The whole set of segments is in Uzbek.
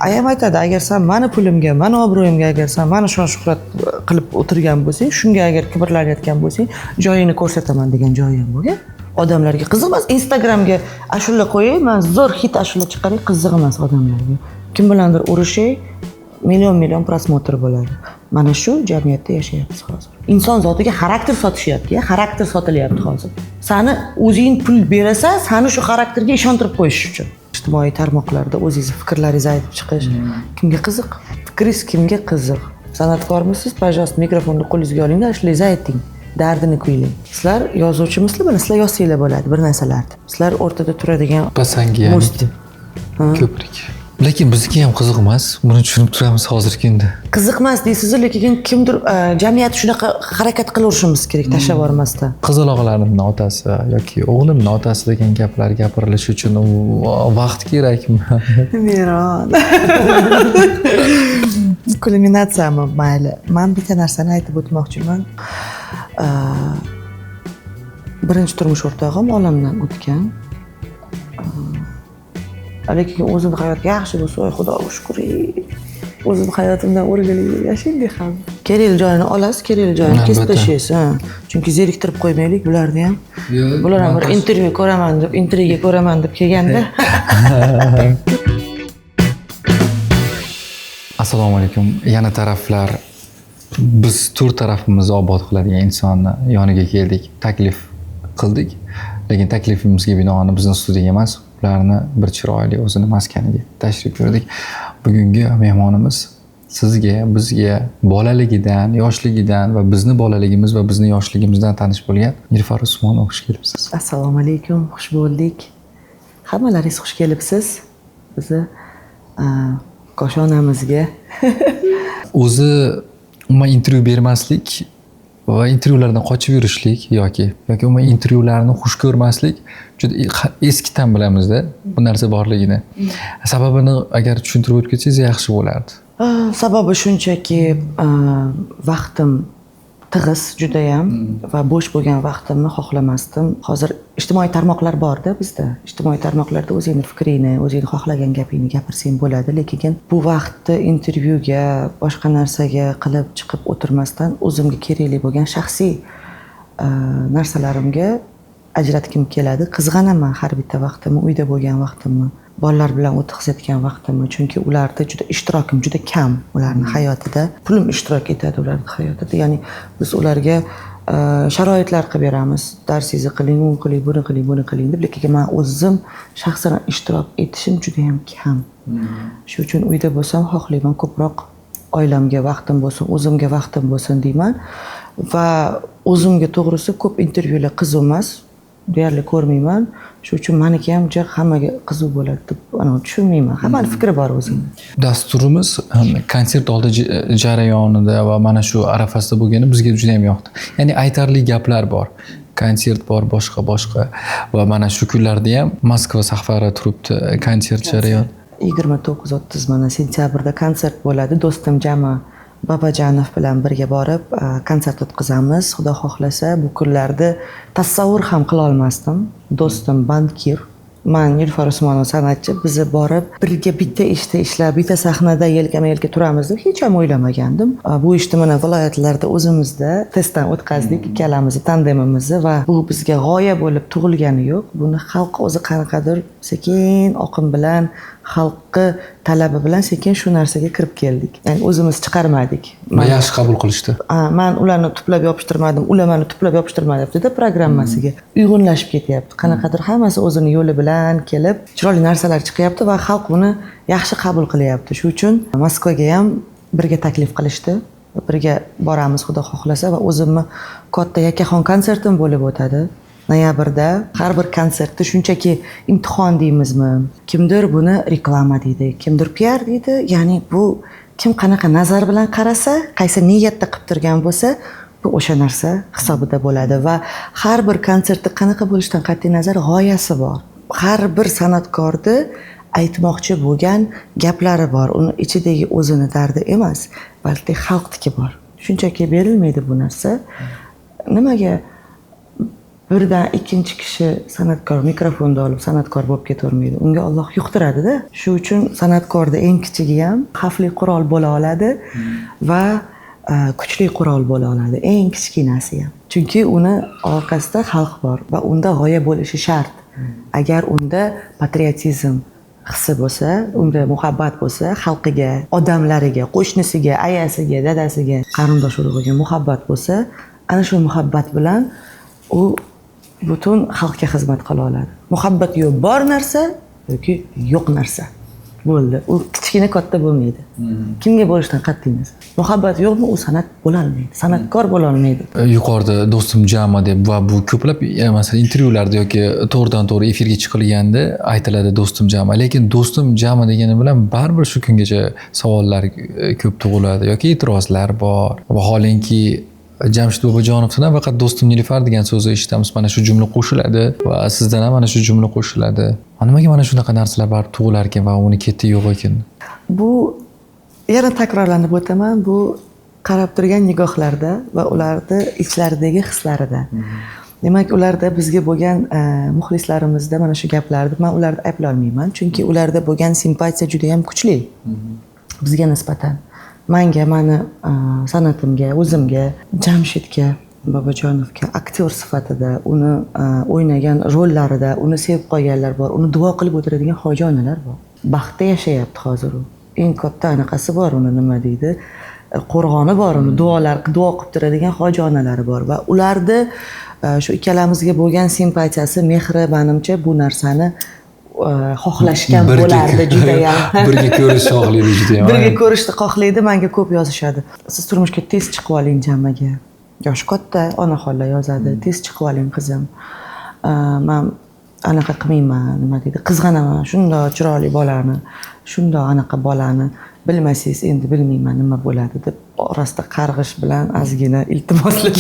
ayam aytadi, agar sen mani pulimga, mani obro'yimga, agar sen mani shon shuhrat qilib o'tirgan bo'lsang, shunga agar kibrlanayotgan bo'lsang, joyingni ko'rsataman degan joyi ham bo'lgan. Odamlarga qiziq emas. Instagramga ashula qo'yay, men zo'r hit ashula chiqaray, qiziq emas odamlarga. Kim bilandir urushay, million prosmotr bo'ladi. Mana shu jamiyatda yashayapmiz hozir. Inson zotiga xarakter sotishyapti, xarakter sotilyapti hozir. Seni o'zing pul berasan, seni shu xarakterga ishontirib qo'yish uchun. Ijtimoiy tarmoqlarda o'zingiz fikrlaringizni aytib chiqish kimga qiziq? Fikringiz kimga qiziq? San'atkormisiz? Pожалуйста, mikrofonni qo'lingizga olingda, ishlayingizni ayting. Dardini kuylang. Sizlar yozuvchimisizlar, mana sizlar yozsanglar bo'ladi bir narsalarni. Sizlar o'rtada turadigan pasangi ko'prik. Lekin bizga ham qiziq emas. Buni tushunib turamiz hozirgi kunda. Qiziq emas deysiz, lekin kimdir jamiyat shunaqa harakat qilaverishimiz kerak, tashlab yubormasdan. Qizaloqlarimning otasi yoki o'g'limning otasi degan gaplar gapirilishi uchun vaqt kerakmi? Meron. Kulminatsiyami mayli. Men bitta narsani aytib o'tmoqchiman. Birinchi turmush o'rtog'im olamdan o'tgan. Lekin o'zim hayot yaxshi bo'lsa, Xudoga shukr. O'zim hayotimdan o'rgilib yashaylik ham. Kerak joyini olasiz, kerak joyini kesib tashlaysiz. Chunki zeriktirib qo'ymaylik bularni ham. Bular ham bir intervyu ko'raman deb, intriga ko'raman deb kelganda. Assalomu alaykum. Yana taraflar biz to'rt tarafimizni obod qiladigan insonni yoniga keldik, taklif qildik. Lekin taklifimizga binoan bizning studiyaga emas, ularni bir chiroyli o'zini maskaniga tashrif buyurdik. Bugungi mehmonimiz sizga, bizga bolaligidan, yoshligidan va bizni bolaligimiz va bizni yoshligimizdan tanish bo'lgan Nilufar Usmonova, xush kelibsiz. Assalomu alaykum, xush bo'ldik. Hammalaringiz xush kelibsiz. Bizni qo'shonamizga. O'zi umuman intervyu bermaslik va intervyulardan qochib yurishlik yoki umuman intervyularni xush ko'rmaslik juda eskidan bilamizda bu narsa borligini. Sababini agar tushuntirib o'tib ketsangiz yaxshi bo'lardi. Sababi shunchaki vaqtim tig'iz judayam va bo'sh bo'lgan vaqtimni xohlamasdim. Hozir ijtimoiy tarmoqlar borda bizda. Ijtimoiy tarmoqlarda o'zingni fikringni, o'zingni xohlagan gapingni gapirsang bo'ladi, lekin bu vaqtni intervyuga, boshqa narsaga qilib chiqib o'tirmasdan o'zimga kerakli bo'lgan shaxsiy narsalarimga ajratgim keladi. Qizg'anaman har bitta vaqtimni, uyda bo'lgan vaqtimni, bolalar bilan o'tkazayotgan vaqtimni, chunki ularda juda ishtirokim juda kam ularning hayotida. Pulim ishtirok etadi ularning hayotida. Ya'ni biz ularga sharoitlar qilib beramiz. Darsingizni qiling, uni qiling, buni qiling, buni qiling deb, lekin men o'zim shaxsan ishtirok etishim juda ham kam. Shuning uchun uyda bo'lsam xohlayman ko'proq oilamga vaqtim bo'lsin, o'zimga vaqtim bo'lsin deyman va o'zimga to'g'risi ko'p intervyular qiziq emas. Deyarli ko'rmayman. Shuning uchun meniki ham hammaga qiziq bo'ladi deb tushunmayman. Hammaning fikri bor o'zini. Dasturimiz konsert oldi jarayonida va mana shu arafasida bo'lgani bizga juda ham yoqdi. Ya'ni aytarli gaplar bor. Konsert bor, boshqa va mana shu kunlarda ham Moskva sahfari turibdi, konsert jarayoni. 29-30 mana sentyabrda konsert bo'ladi. Do'stim Jama Babajanov bilan birga borib konsert o'tkazamiz. Xudo xohlasa, bu kunlarda tasavvur ham qila olmasdim. Do'stim bankir, men Nilufar Usmonova san'atchi, biz borib birga bitta ishda ishlab, bitta sahnada yelkama-yelka turamiz deb hech ham o'ylamagandim. Bu ishni mana viloyatlarda o'zimizda testdan o'tkazdik, ikkalamizni tandemimizni va bu bizga g'oya bo'lib tug'ilgani yo'q. Buni xalq o'zi qanaqadir sekin oqim bilan, xalqi talabi bilan sekin shu narsaga kirib keldik. Ya'ni o'zimiz chiqarmadik. Va yaxshi qabul qilishdi. Men ularni tuplab yopishtirmadim, ular meni tuplab yopishtirmayapti-da programmasiga. Uyg'unlashib ketyapti. Qanaqadir hammasi o'zini yo'li bilan kelib, chiroyli narsalar chiqyapti va xalq buni yaxshi qabul qilyapti. Shuning uchun Moskvaga ham birga taklif qilishdi. Birga boramiz xudo xohlasa va o'zimni katta yakkaxon konsertim bo'lib o'tadi. Noyabrda har bir konsertda shunchaki imtihon deymizmi? Kimdir buni reklama deydi, kimdir PR deydi. Ya'ni bu kim qanaqa nazar bilan qarasa, qaysi niyatda qilib turgan bo'lsa, bu o'sha narsa hisobida bo'ladi va har bir konsertda qanaqa bo'lishidan qat'iy nazar g'oyasi bor. Har bir san'atkorda aytmoqchi bo'lgan gaplari bor. Uni ichidagi o'zini dardi emas, balki xalqniki bor. Shunchaki berilmaydi bu narsa. Nimaga birdan ikkinchi kishi san'atkor mikrofonni olib san'atkor bo'lib ketavermaydi. Unga Alloh yuqtiradida. Shu uchun san'atkorda eng kichigi ham xavfli qurol bo'la oladi va kuchli qurol bo'la oladi. Eng kichkinasi ham. Chunki uni orqasida xalq bor va unda g'oya bo'lishi shart. Agar unda patriotizm hissi bo'lsa, unda muhabbat bo'lsa, xalqiga, odamlariga, qo'shnisiga, ayasiga, dadasiga, qarindosh urug'iga muhabbat bo'lsa, ana shu muhabbat bilan u butun xalqga xizmat qila oladi. Muhabbat yo'q bor narsa yoki yo'q narsa. Bo'ldi. U kichkina katta bo'lmaydi. Kimga bo'lishdan qat'iy nazar. Muhabbat yo'qmi, u san'at bo'la olmaydi. San'atkor bo'la olmaydi. Yuqorida do'stim jami deb va bu ko'plab masalan intervyularda yoki to'g'ridan-to'g'ri efirga chiqilganda aytiladi do'stim jami. Lekin do'stim jami degani bilan baribir shu kungacha savollar ko'p tug'iladi yoki e'tirozlar bor. Vaholanki Jamshid Bobojonovdan faqat do'stim Nilufar degan so'zni eshitamiz. Mana shu jumla qo'shiladi va sizdan ham mana shu jumla qo'shiladi. Nimaga mana shunaqa narsalar baribir tug'ilar ekan va uni keti yo'q ekan? Bu yana takrorlanib o'taman, bu qarab turgan nigohlarda va ularni ichlaridagi hislarida. Demak, ularda bizga bo'lgan muxlislarimizda mana shu gaplarni men ularni ayblay olmayman, chunki ularda bo'lgan simpatiya juda ham kuchli. Bizga nisbatan. Menga, mani san'atimga, o'zimga, Jamshidga, Bobojonovga aktyor sifatida, uni o'ynagan rollarida, uni sevib qolganlar bor, uni duo qilib o'tiradigan hojijonalar bor. Baxtda yashayapti hozir u. Eng katta anaqasi bor, uni nima deydi? Qo'rg'oni bor, uni duo qilib turadigan hojijonalari bor va ularni shu ikkalamizga bo'lgan simpatiyasi, mehri menimcha bu narsani xohlashgan bo'lardi juda ham. Birga ko'rishni xohlaydi juda ham. Birga ko'rishni xohlaydi, menga ko'p yozishadi. Siz turmushga tez chiqib oling jamaga. Yoshi katta onaxonlar yozadi. Tez chiqib oling qizim. Men anaqa qilmayman, nima deydi? Qizg'anaman shundoq chiroyli bolani, shundoq anaqa bolani. Bilmasangiz endi bilmayman nima bo'ladi deb orasida qarg'ish bilan ozgina iltimoslar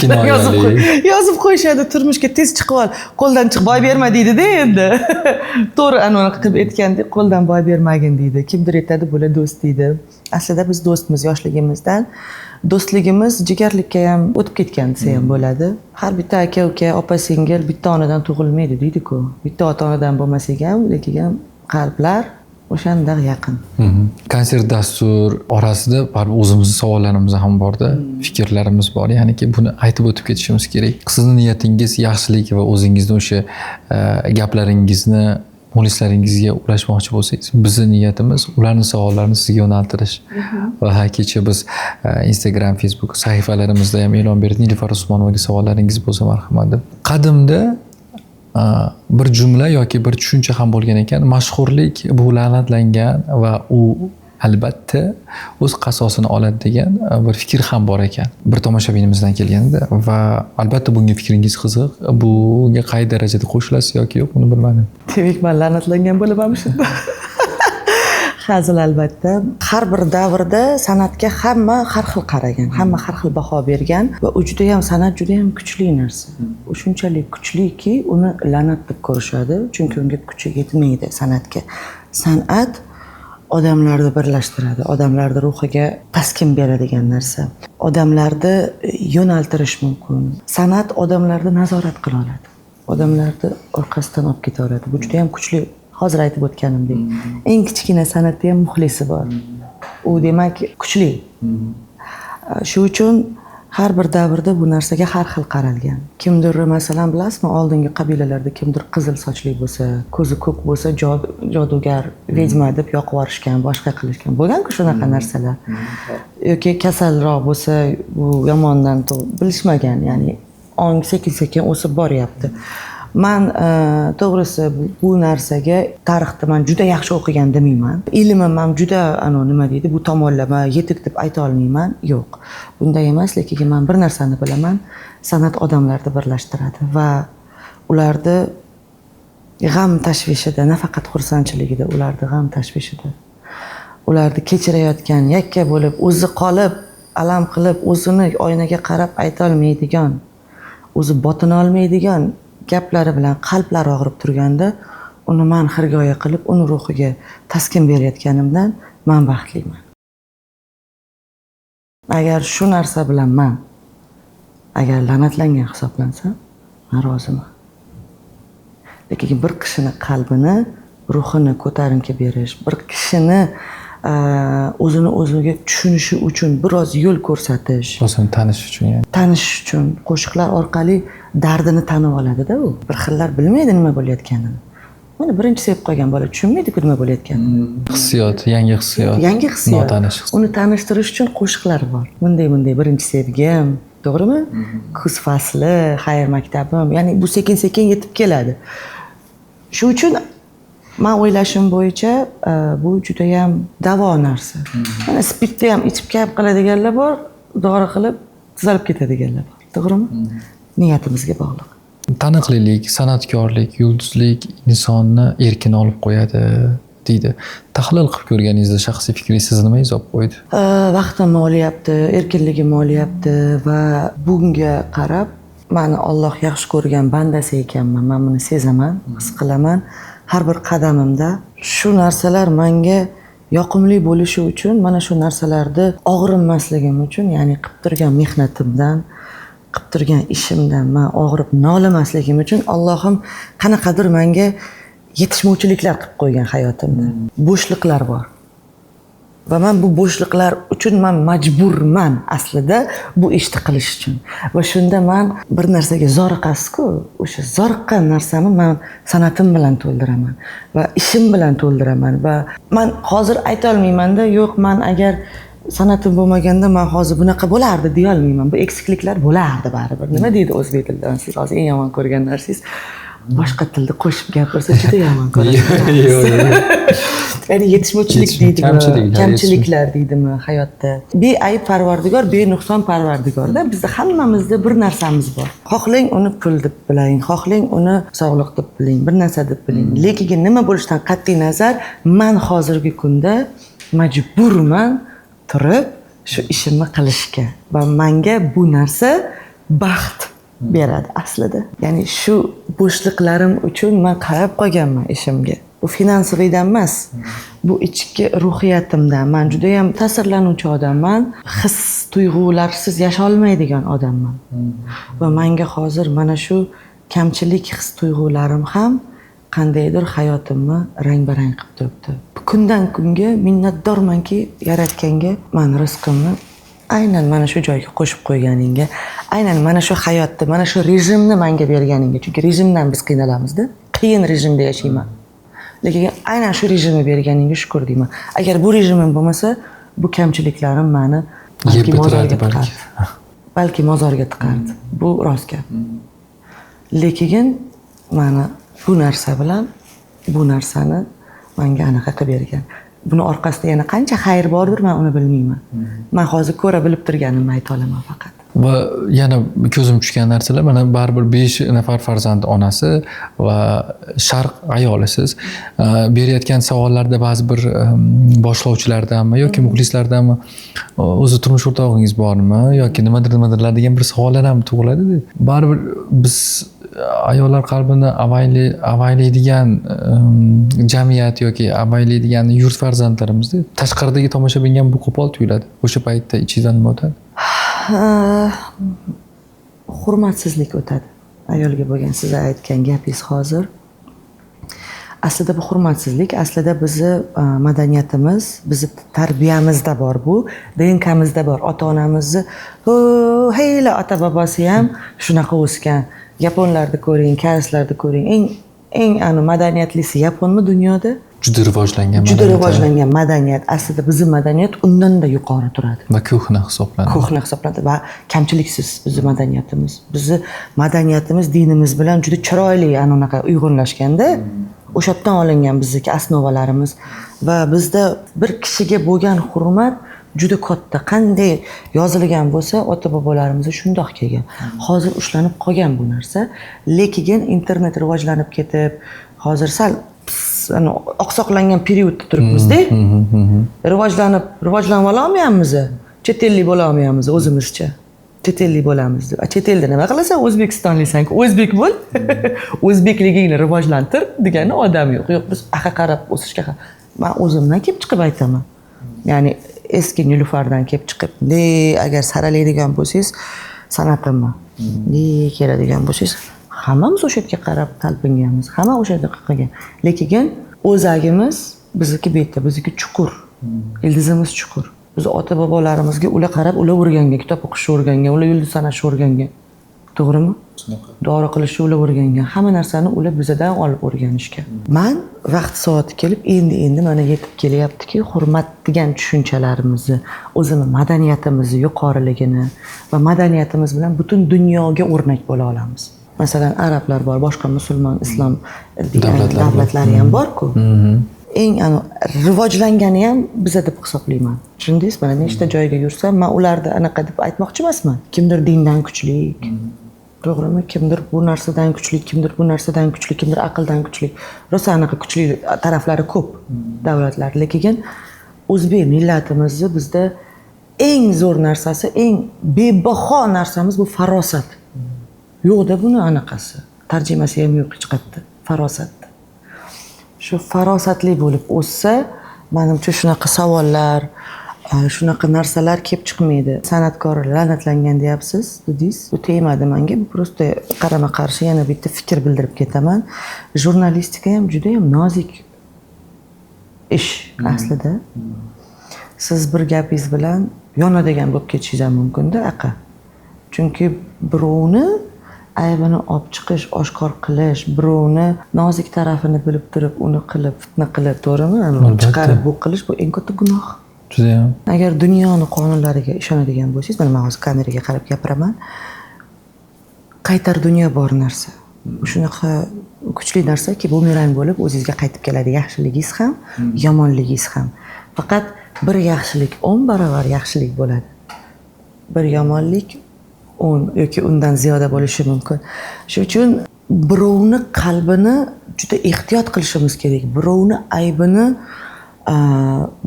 yozib qo'yishadi. Turmushga tez chiqib ol, qo'ldan chiqib boy berma deydi-da endi. To'g'ri anaqa qilib aytgandek, qo'ldan boy bermagin deydi. Kimdir aytadi, bular do'st deydi. Aslida biz do'stmiz yoshligimizdan. Do'stligimiz jigarlikka ham o'tib ketgan desa ham bo'ladi. Har bitta aka-uka, opa-singil bitta onadan tug'ilmaydi deydi-ku. Bitta ota-onadan bo'lmasak ham, lekin qalblar o'shanda yaqin. Konsert dastur orasida baribir o'zimizning savollarimiz ham borda, fikrlarimiz bor. Ya'niki buni aytib o'tib ketishimiz kerak. Sizning niyatingiz yaxshilik va o'zingizni o'sha gaplaringizni muxlislaringizga ulashmoqchi bo'lsangiz, bizning niyatimiz ularning savollarini sizga yo'naltirish. Va kecha biz Instagram, Facebook sahifalarimizda ham e'lon berdik. Nilufar Usmonovaga savollaringiz bo'lsa marhamat deb. Qadimda bir jumla yoki bir tushuncha ham bo'lgan ekan. Mashhurlik bu la'natlangan va u albatta o'z qasosini oladi degan bir fikr ham bor ekan. Bir tomoshabinimizdan kelganda va albatta bunga fikringiz qiziq. Bunga qay darajada qo'shilasiz yoki yo'q, buni bilmadim. Demak, men la'natlangan bo'laman shunda. Hazil albatta. Har bir davrda san'atga hamma har xil qaragan, hamma har xil baho bergan va u juda ham san'at juda ham kuchli narsa. U shunchalik kuchliki, uni la'nat deb ko'rishadi, chunki unga kuchi yetmaydi san'atga. San'at odamlarni birlashtiradi, odamlarning ruhiga taskin beradigan narsa. Odamlarni yo'naltirish mumkin. San'at odamlarni nazorat qila oladi. Odamlarni orqasidan olib keta oladi. Bu juda ham kuchli. Hozir aytib o'tganimdek, eng kichkina san'atda ham muxlisi bor. U demak kuchli. Shu uchun har bir davrda bu narsaga har xil qaralgan. Kimdir masalan bilasizmi, oldingi qabilalarda kimdir qizil sochli bo'lsa, ko'zi ko'k bo'lsa, jodugar, vedma deb yoqib yuborishgan, boshqa qilishgan. Bo'lgan-ku shunaqa narsalar. Yoki kasalroq bo'lsa, bu yomondan bilishmagan, ya'ni ong sekin-sekin o'sib boryapti. Men to'g'risi bu narsaga tarixda men juda yaxshi o'qigan demayman. Ilmim ham juda nima deydi, bu tomonlama yetuk deb ayta olmayman. Yo'q. Bunday emas, lekin men bir narsani bilaman. San'at odamlarni birlashtiradi va ularni g'am tashvishida, nafaqat xursandchiligida, ularni g'am tashvishida, ularni kechirayotgan, yakka bo'lib, o'zi qolib, alam qilib, o'zini oynaga qarab ayta olmaydigan, o'zi botina olmaydigan gaplari bilan qalblari og'rib turganda, uni men xirgoya qilib, uni ruhiga taskin berayotganimdan men baxtliman. Agar shu narsa bilan men agar la'natlangan hisoblansam, men roziman. lekin bir kishini qalbini, ruhini ko'tarinki berish, bir kishini o'zini o'ziga tushunishi uchun biroz yo'l ko'rsatish, o'zini tanish uchun yani. Tanish uchun qo'shiqlar orqali dardini tanib oladida u. Bir xillar bilmaydi nima bo'layotganini. Mana birinchi sevib qolgan bola tushunmaydi-ku nima bo'layotganini. Hissiyot, yangi hissiyot. Yangi hissiyot. Notanish hissiyot. Uni tanishtirish uchun qo'shiqlar bor. Bunday birinchi sevgim, to'g'rimi? Kuz fasli, xayr maktabim, ya'ni bu sekin-sekin yetib keladi. Shu uchun men o'ylashim bo'yicha bu juda ham davo narsa. Mana spirtni ham ichib kayf qiladiganlar bor, dori qilib tuzalib ketadiganlar bor. To'g'rimi? Niyatimizga bog'liq. Taniqlilik, san'atkorlik, yulduzlik insonni erkin olib qo'yadi deydi. Tahlil qilib ko'rganingizda shaxsiy fikringiz sizni nima izoh qo'ydi? Vaqtimni olyapti, erkinligimni olyapti va bunga qarab meni Alloh yaxshi ko'rgan bandasi ekanman. Men buni sezaman, his qilaman. Har bir qadamimda shu narsalar menga yoqimli bo'lishi uchun, mana shu narsalarni og'rinmasligim uchun, ya'ni qilib turgan mehnatimdan, qilib turgan ishimdan men og'rib nolimasligim uchun Allohim qanaqadir menga yetishmovchiliklar qilib qo'ygan hayotimda. Bo'shliqlar bor. Va men bu bo'shliqlar uchun men majburman aslida bu ishni qilish uchun. Va shunda men bir narsaga zoriqasiz-ku, o'sha zoriqqan narsani men san'atim bilan to'ldiraman va ishim bilan to'ldiraman va men hozir ayta olmayman-da, yo'q, men agar san'atim bo'lmaganda men hozir bunaqa bo'lardi deya olmayman. Bu eksikliklar bo'lardi baribir. Nima deydi o'zbek tilida? Siz hozir eng yomon ko'rgan narsangiz boshqa tilda qo'shib gapirsa juda yomon ko'rasiz. Ya'ni yetishmovchilik deydimi, kamchiliklar deydimi hayotda. Beayb Parvardigor, benuqson Parvardigorda bizda hammamizda bir narsamiz bor. Xohlang uni pul deb biling, xohlang uni sog'liq deb biling, bir narsa deb biling. Lekin nima bo'lishidan qat'iy nazar, men hozirgi kunda majburman turib shu ishimni qilishga va menga bu narsa baxt beradi aslida. Ya'ni shu bo'shliqlarim uchun men qarab qolganman ishimga. Bu finansaviydan emas. Bu ichki ruhiyatimdan. Men juda ham ta'sirlanuvchi odamman. His tuyg'ularsiz yasha olmaydigan odamman. Va menga hozir mana shu kamchilik his tuyg'ularim ham qandaydir hayotimni rang-barang qilib turibdi. Kundan kunga minnatdormanki Yaratganga men rizqimni aynan mana shu joyga qo'shib qo'yganingga, aynan mana shu hayotda, mana shu rejimni menga berganingga. Chunki rejimdan biz qiynalamizda. Qiyin rejimda yashayman. Lekin aynan shu rejimni berganingga shukr deyman. Agar bu rejimim bo'lmasa, bu kamchiliklarim meni balki mozorga tiqardi. Balki mozorga tiqardi. Bu rost gap. Lekin meni bu narsa bilan bu narsani menga anaqa qilib bergan. Buni orqasida yana qancha xayr bordir, men uni bilmayman. Men hozir ko'ra bilib turganimni ayta olaman faqat. Va yana ko'zim tushgan narsalar, mana baribir 5 nafar farzand onasi va sharq ayolisiz. Berayotgan savollarda ba'zi bir boshlovchilardanmi yoki muxlislardanmi o'zi turmush o'rtog'ingiz bormi yoki nimadir degan bir savollar ham tug'iladi. Baribir biz ayollar qalbini avaylaydigan jamiyat yoki avaylaydigan yurt farzandlarimizda tashqaridagi tomoshabinga bu qo'pol tuyuladi. O'sha paytda ichingizdan nima o'tadi? Hurmatsizlik o'tadi. Ayolga bo'lgan siz aytgan gapingiz hozir. Aslida bu hurmatsizlik, aslida bizni madaniyatimiz, bizni tarbiyamizda bor bu, DNKmizda bor. Ota-onamizni, hayla ota-bobosi ham shunaqa o'sgan. Yaponlarni ko'ring, koreyslarni ko'ring. Eng madaniyatlisi yaponmi dunyoda? Juda rivojlangan madaniyat. Aslida bizning madaniyat undan-da yuqori turadi. Va ko'hna hisoblanadi. Va kamchiliksiz bizning madaniyatimiz. Bizning madaniyatimiz dinimiz bilan juda chiroyli anaqa uyg'unlashganda, o'sha yerdan olingan bizdagi asnovalarimiz va bizda bir kishiga bo'lgan hurmat juda katta. Qanday yozilgan bo'lsa, ota-bobolarimiz shundoq kelgan. Hozir ushlanib qolgan bu narsa, lekin internet rivojlanib ketib, hozir sal oqsoqlangan periodda turibmiz-da. Rivojlanib olmayapmiz. Chet ellik bo'la olmayapmiz o'zimizcha. Chet ellik bo'lamiz. Chet elda nima qilasan? O'zbekistonliksan-ku, o'zbek bo'l. O'zbekligingni rivojlantir degani odam yo'q. Yo'q, biz aqa qarab o'sishga. Men o'zimdan kelib chiqib aytaman. Ya'ni eski Nilufardan kelib chiqib, agar saralaydigan bo'lsangiz, san'atimni keladigan bo'lsangiz, hammamiz o'sha yerga qarab talpinganmiz, hamma o'sha yerda qilgan. Lekin o'zagimiz bizniki betda, bizniki chuqur. Ildizimiz chuqur. Biz ota bobolarimizga ular qarab, ular o'rgangan, kitob o'qishni o'rgangan, ular yulduz sanashni o'rgangan. To'g'rimi? Dori qilishni ular o'rgangan. Hamma narsani ular bizdan olib o'rganishgan. Men vaqt soati kelib, endi mana yetib kelyaptiki, hurmat degan tushunchalarimizni, o'zimiz madaniyatimizni yuqoriligini va madaniyatimiz bilan butun dunyoga o'rnak bo'la olamiz. Masalan, arablar bor, boshqa musulmon, islom davlatlari ham bor-ku. Eng rivojlangani ham biza deb hisoblayman. Tushundingiz? Mana nechta joyga yursam, men ularda anaqa deb aytmoqchi emasman. Kimdir dindan kuchli, to'g'rimi? Kimdir bu narsadan kuchli, kimdir bu narsadan kuchli, kimdir aqldan kuchli. Rosa anaqa kuchli taraflari ko'p davlatlar. Lekin o'zbek millatimizni bizda eng zo'r narsasi, eng bebaho narsamiz bu farosat. Yo'qda buni anaqasi. Tarjimasi ham yo'q hech qayerda. Farosat. Shu farosatli bo'lib o'ssa, menimcha shunaqa savollar, shunaqa narsalar kelib chiqmaydi. San'atkor la'natlangan deyapsiz, dedingiz. Bu tegmadi menga. Bu prosta qarama-qarshi yana bitta fikr bildirib ketaman. Jurnalistika ham juda ham nozik ish aslida. Siz bir gapingiz bilan yonadigan bo'lib ketishingiz ham mumkin-da, aqa. Chunki birovni aybini olib chiqish, oshkor qilish, birovni nozik tarafini bilib turib, uni qilib, fitna qilib, to'g'rimi? Chiqarib bu qilish bu eng katta gunoh. Juda ham. Agar dunyoni qonunlariga ishonadigan bo'lsangiz, mana men hozir kameraga qarab gapiraman. Qaytar dunyo bor narsa. Shunaqa kuchli narsaki, bumerang bo'lib o'zingizga qaytib keladi, yaxshiligingiz ham, yomonligingiz ham. Faqat bir yaxshilik 10 barobar yaxshilik bo'ladi. Bir yomonlik 10 yoki undan ziyoda bo'lishi mumkin. Shuning uchun birovni qalbini juda ehtiyot qilishimiz kerak. Birovni aybini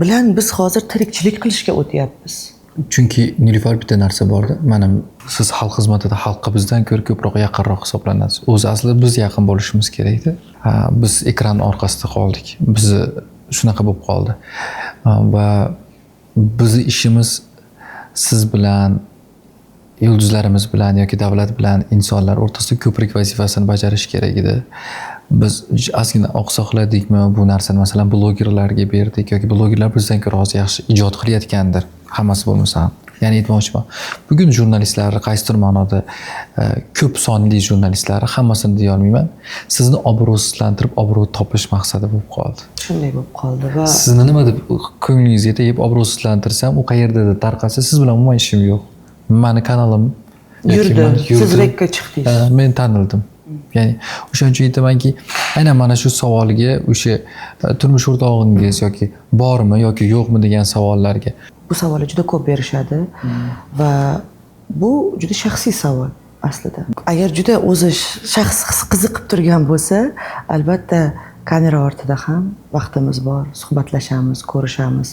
bilan biz hozir tirikchilik qilishga o'tyapmiz. Chunki Nilufar bitta narsa borda. Mana siz xalq xizmatida xalqqa bizdan ko'ra ko'proq yaqinroq hisoblanasiz. O'zi aslida biz yaqin bo'lishimiz kerak-da. Biz ekran orqasida qoldik. Bizni shunaqa bo'lib qoldi. Va bizning ishimiz siz bilan, yulduzlarimiz bilan yoki davlat bilan insonlar o'rtasida ko'prik vazifasini bajarish kerak edi. Biz ozgina oqsoqladikmi bu narsani, masalan, blogerlarga berdik yoki blogerlar bizdan ko'ra hozir yaxshi ijod qilayotgandir, hammasi bo'lmasa ham. Ya'ni aytmoqchiman, bugun jurnalistlar qaysidir ma'noda ko'p sonli jurnalistlar, hammasini deya olmayman, sizni obro'sizlantirib, obro' topish maqsadi bo'lib qoldi. Shunday bo'lib qoldi va sizni nima deb ko'nglingizga tegib obro'sizlantirsam, u qayerdadir tarqalsa, siz bilan umuman ishim yo'q. Mani kanalim yurdi, siz rekka chiqdingiz. Men tanildim. Ya'ni o'shaning uchun aytamanki, aynan mana shu savolga, o'sha turmush o'rtog'ingiz yoki bormi yoki yo'qmi degan savollarga bu savollar juda ko'p berishadi va bu juda shaxsiy savol aslida. Agar juda o'zi shaxs qiziqib turgan bo'lsa, albatta kamera ortida ham vaqtimiz bor, suhbatlashamiz, ko'rishamiz.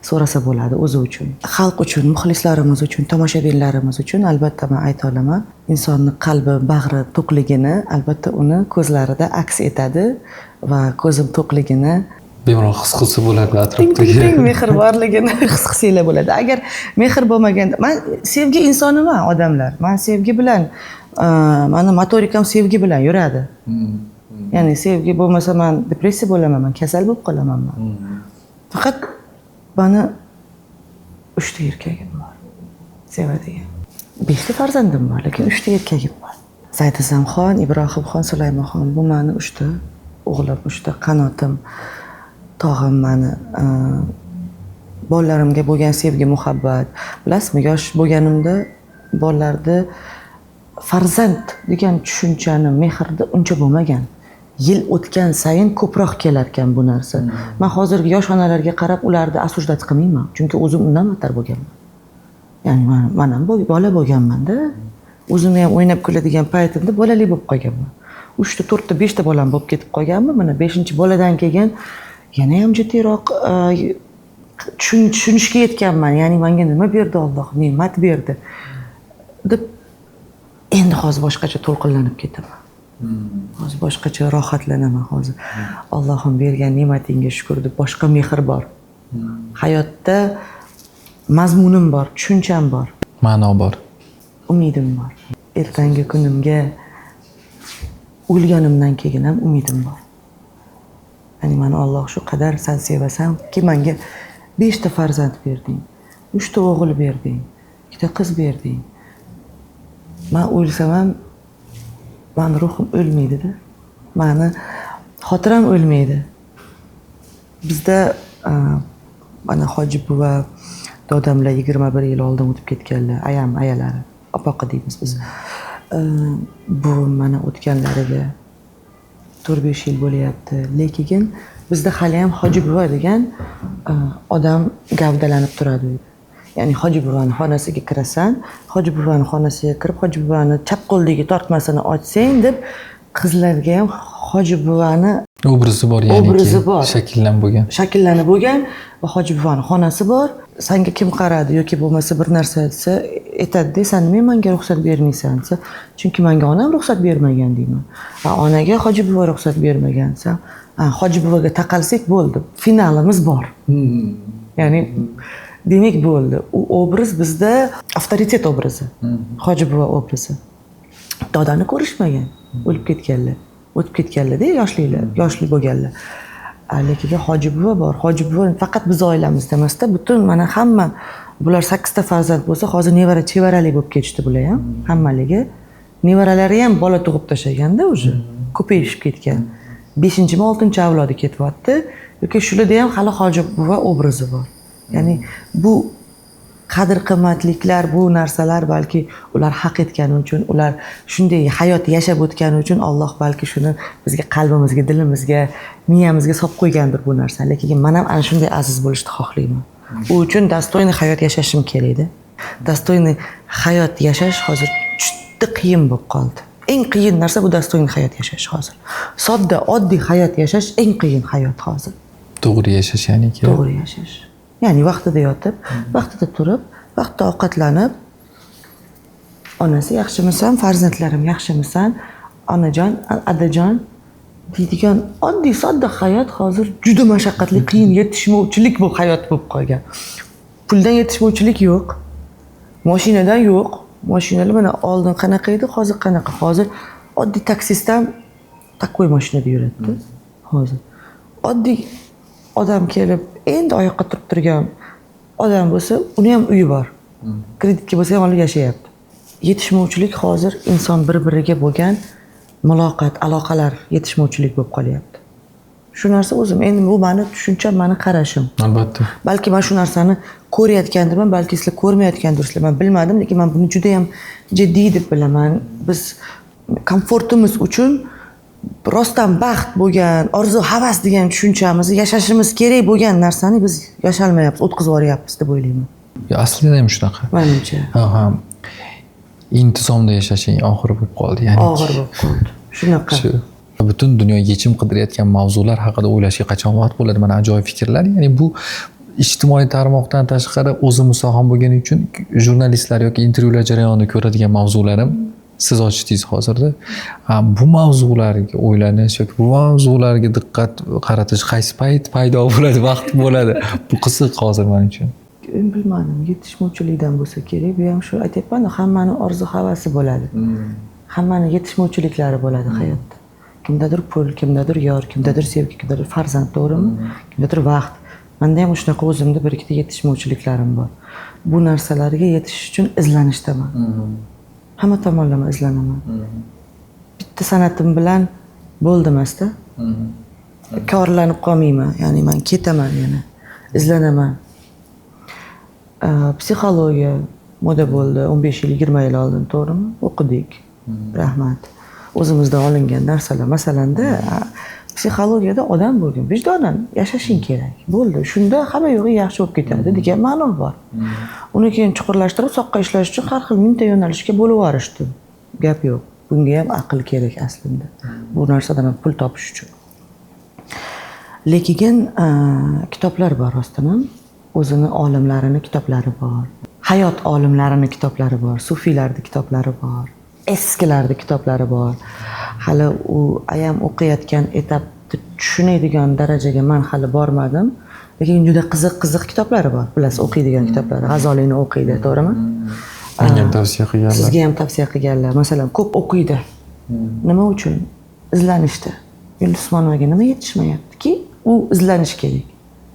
So'rasa bo'ladi o'zi uchun. Xalq uchun, muxlislarimiz uchun, tomoshabinlarimiz uchun albatta men ayta olaman, insonni qalbi, bag'ri to'qligini albatta uni ko'zlarida aks etadi va ko'zim to'qligini bemalol his qilsa bo'ladi atrofdagi. Mehr borligini his qilsanglar bo'ladi. Agar mehr bo'lmaganda, men sevgi insoniman, odamlar. Men sevgi bilan, meni motorikam sevgi bilan yuradi. Ya'ni sevgi bo'lmasa men depressiya bo'laman, men kasal bo'lib qolaman men. Faqat bana 3 ta erkagim bor. Sevadigan. 5 ta farzandim bor, lekin 3 ta erkagim bor. Zaydazamxon, Ibrohimxon, Sulaymonxon, bu meni 3 ta o'g'lim, 3 ta qanotim, tog'im meni. Bolalarimga bo'lgan sevgi, muhabbat. Bilasizmi, yosh bo'lganimda bolalarda farzand degan tushunchani, mehrni uncha bo'lmagan. Yil o'tgan sayin ko'proq kelar ekan bu narsa. Men hozirgi yosh onalarga qarab ularni asujdat qilmayman, chunki o'zim undan battar bo'lganman. Ya'ni men ham bola bo'lganman-da. O'zimni ham o'ynab kuladigan paytimda bolali bo'lib qolganman. 3 ta, 4 ta, 5 ta bolam bo'lib ketib qolganman. Mana 5-boladan keyin yana ham jiddiyroq tushunishga yetganman. Ya'ni menga nima berdi Alloh, ne'mat berdi deb endi hozir boshqacha to'lqinlanib ketaman. Hozir boshqacha rohatlanaman hozir. Allohim bergan ne'matingga shukr deb boshqa mehr bor. Hayotda mazmunim bor, tushuncham bor, ma'no bor, umidim bor. Ertangi kunimga o'lganimdan keyin ham umidim bor. Ya'ni mani Alloh shu qadar sen sevasanki menga 5 ta farzand berding, 3 ta o'g'il berding, 2 ta qiz berding. Men o'lsam ham mani ruhim o'lmaydi-da. Mani xotiram o'lmaydi. Bizda mana hoji buva dodamlar 21 yil oldin o'tib ketganlar, ayam, ayalari, opoqi deymiz biz. Bu mana o'tganlariga 4-5 yil bo'lyapti. Lekin bizda hali ham hoji buva degan odam gavdalanib turadi. Ya'ni hoji buvani xonasiga kirasan, hoji buvani xonasiga kirib, hoji buvani chap qo'ldagi tortmasini ochsang deb qizlarga ham hoji buvani obrazi bor, ya'ni obrazi bor. Shakllanib bo'lgan va hoji buvani xonasi bor. Senga kim qaradi yoki bo'lmasa bir narsa desa, aytadi, "Sen nima menga ruxsat bermaysan?" desa, "Chunki menga onam ruxsat bermagan" deyman. Va onaga hoji buva ruxsat bermagan desa, hoji buvaga taqalsak bo'ldi. Finalimiz bor. Ya'ni demak bo'ldi. U obraz bizda avtoritet obrazi. Hoji buva obrazi. Dodani ko'rishmagan, o'lib ketganlar. O'tib ketganlar-da, yoshli bo'lganlar. Lekin hoji buva bor. Hoji buva faqat biz oilamizda emasda, butun mana hamma bular 8 ta farzand bo'lsa, hozir nevara chevaralik bo'lib ketishdi bular ham, hammaligi. Nevaralari ham bola tug'ib tashlaganda o'zi, ko'payishib ketgan. 5-mi, 6-chi avlodi ketyapti. Yoki shularda ham hali hoji buva obrazi bor. Ya'ni bu qadr qimmatliklar, bu narsalar balki ular haq etgani uchun, ular shunday hayot yashab o'tgani uchun Alloh balki shuni bizga qalbimizga, dilimizga, miyamizga solib qo'ygandir bu narsa. Lekin men ham ana shunday aziz bo'lishni xohlayman. U uchun dostoyniy hayot yashashim kerak-da. Dostoyniy hayot yashash hozir juda qiyin bo'lib qoldi. Eng qiyin narsa bu dostoyniy hayot yashash hozir. Sodda, oddiy hayot yashash eng qiyin hayot hozir. To'g'ri yashash, ya'ni to'g'ri yashash. Ya'ni vaqtida yotib, vaqtida turib, vaqtida ovqatlanib, onasi yaxshimisan, farzandlarim yaxshimisan, onajon, adajon deydigan oddiy sodda hayot hozir juda mashaqqatli, qiyin, yetishmovchilik bu hayot bo'lib qolgan. Puldan yetishmovchilik yo'q, mashinadan yo'q. Mashinalar mana oldin qanaqa edi, hozir qanaqa? Hozir oddiy taksistdan takvoy mashinada yuradi. Hozir oddiy odam kelib, endi oyoqqa turib turgan odam bo'lsa, uni ham uyi bor. Kreditga bo'lsa ham olib yashayapti. Yetishmovchilik hozir inson bir-biriga bo'lgan muloqot, aloqalar yetishmovchilik bo'lib qolyapti. Shu narsa o'zim, endi bu meni tushuncham, meni qarashim. Albatta. Balki men shu narsani ko'rayotgandirman, balki sizlar ko'rmayotgandirsizlar. Men bilmadim, lekin men buni juda ham jiddiy deb bilaman. Biz komfortimiz uchun rostdan baxt bo'lgan, orzu, havas degan tushunchamizni yashashimiz kerak bo'lgan narsani biz yashalmayapmiz, o'tkazib yuboryapmiz deb o'ylayman. Aslida ham shunaqa. Menimcha. Intizomda yashashing oxiri bo'lib qoldi, ya'ni. Og'ir bo'lib qoldi. Shunaqa. Butun dunyo yechim qidirayotgan mavzular haqida o'ylashga qachon vaqt bo'ladi? Mana ajoyib fikrlar. Ya'ni bu ijtimoiy tarmoqdan tashqari o'zim soham bo'lgani uchun jurnalistlar yoki intervyular jarayonida ko'radigan mavzularim siz ochdingiz hozirda. Bu mavzularga o'ylanish yoki bu mavzularga diqqat qaratish qaysi payt paydo bo'ladi, vaqt bo'ladi? Bu qiziq hozir men uchun. Bilmadim, yetishmovchilikdan bo'lsa kerak. Bu ham shu aytyapman, hammani orzu havasi bo'ladi. Hammani yetishmovchiliklari bo'ladi hayotda. Kimdadir pul, kimdadir yor, kimdadir sevgi, kimdadir farzand, to'g'rimi? Kimdadir vaqt. Menda ham shunaqa o'zimda bir ikkita yetishmovchiliklarim bor. Bu narsalarga yetish uchun izlanishdaman. Hamma tomonlama izlanaman. Bitta sanatim bilan bo'ldimasda. Korlanib qolmayman. Ya'ni men ketaman yana. Izlanaman. Psixologiya moda bo'ldi 15 yil, 20 yil oldin, to'g'rimi? O'qidik. Rahmat. O'zimizdan olingan narsalar. Masalanda psixologiyada odam bo'lgan, vijdonan yashashing kerak. Bo'ldi. Shunda hamma yo'g'i yaxshi bo'lib ketadi degan ma'no bor. Uni keyin chuqurlashtirib, soqqa ishlash uchun har xil mingta yo'nalishga bo'lib yuborishdi. Gap yo'q. Bunga ham aql kerak aslida. Bu narsadan pul topish uchun. Lekin kitoblar bor rostdan ham. O'zini olimlarining kitoblari bor. Hayot olimlarining kitoblari bor. Sufiylarning kitoblari bor. Eskilarning kitoblari bor. Hali u ayam o'qiyotgan etapda tushunadigan darajaga men hali bormadim. Lekin juda qiziq kitoblari bor. Bilasiz, o'qiydigan kitoblari. G'azoliyni o'qiydi, to'g'rimi? Menga ham tavsiya qilganlar. Sizga ham tavsiya qilganlar. Masalan, ko'p o'qiydi. Nima uchun? izlanishda. Yulduz Usmonovaga nima yetishmayaptiki? U izlanish kerak.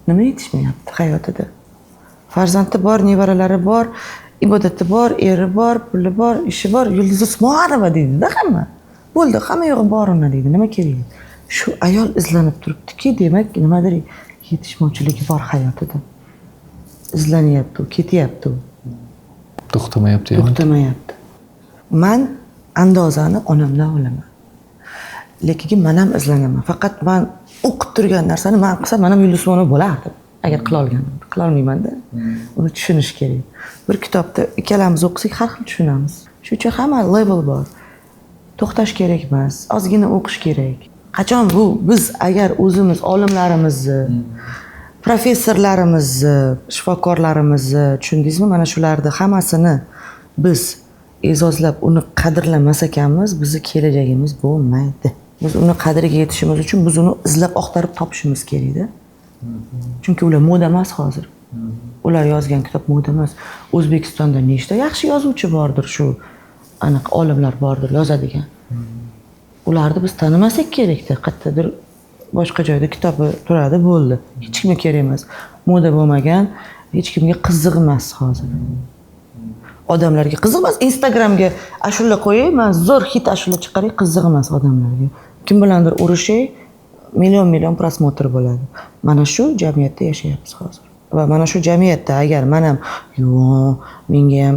Nima yetishmayapti hayotida? Farzandi bor, nevaralari bor, ibodati bor, eri bor, puli bor, ishi bor. Yulduz Usmonova deydi-da hamma. Bo'ldi, hamma yo'g'i bor uni deydi. Nima kerak? Shu ayol izlanib turibdiki, demak, nimadir yetishmovchiligi bor hayotida. Izlanyapti, ketyapti u. To'xtamayapti. To'xtamayapti. Men andozani onamdan olaman. Lekin men ham izlanaman. Faqat men o'qib turgan narsani men qilsam, men ham Yulduz Usmonova bo'lardim. Agar qila olganim. Qila olmayman-da. Uni tushunish kerak. Bir kitobda ikkalamiz o'qisak har xil tushunamiz. Shuning uchun hamma level bor. To'xtash kerak emas, ozgina o'qish kerak. Qachon bu biz agar o'zimiz olimlarimizni, professorlarimizni, shifokorlarimizni tushundingizmi? Mana shularni hammasini biz e'zozlab uni qadrlamas ekanmiz, bizning kelajagimiz bo'lmaydi. Biz uni qadriga yetishimiz uchun biz uni izlab oqtarib topishimiz kerak-da. Chunki ular moda emas hozir. Ular yozgan kitob moda emas. O'zbekistonda nechta yaxshi yozuvchi bordir, shu aniq olimlar bordir yozadigan. Ularni biz tanimasak kerak-da. Qayerdadir boshqa joyda kitobi turadi, bo'ldi. Hech kimga kerak emas. Moda bo'lmagan, hech kimga qiziq emas hozir. Odamlarga qiziq emas. Instagramga ashula qo'yay, men zo'r hit ashula chiqaray, qiziq emas odamlarga. Kim bilandir urushay, million prosmotr bo'ladi. Mana shu jamiyatda yashayapmiz hozir. Va mana shu jamiyatda agar men ham menga ham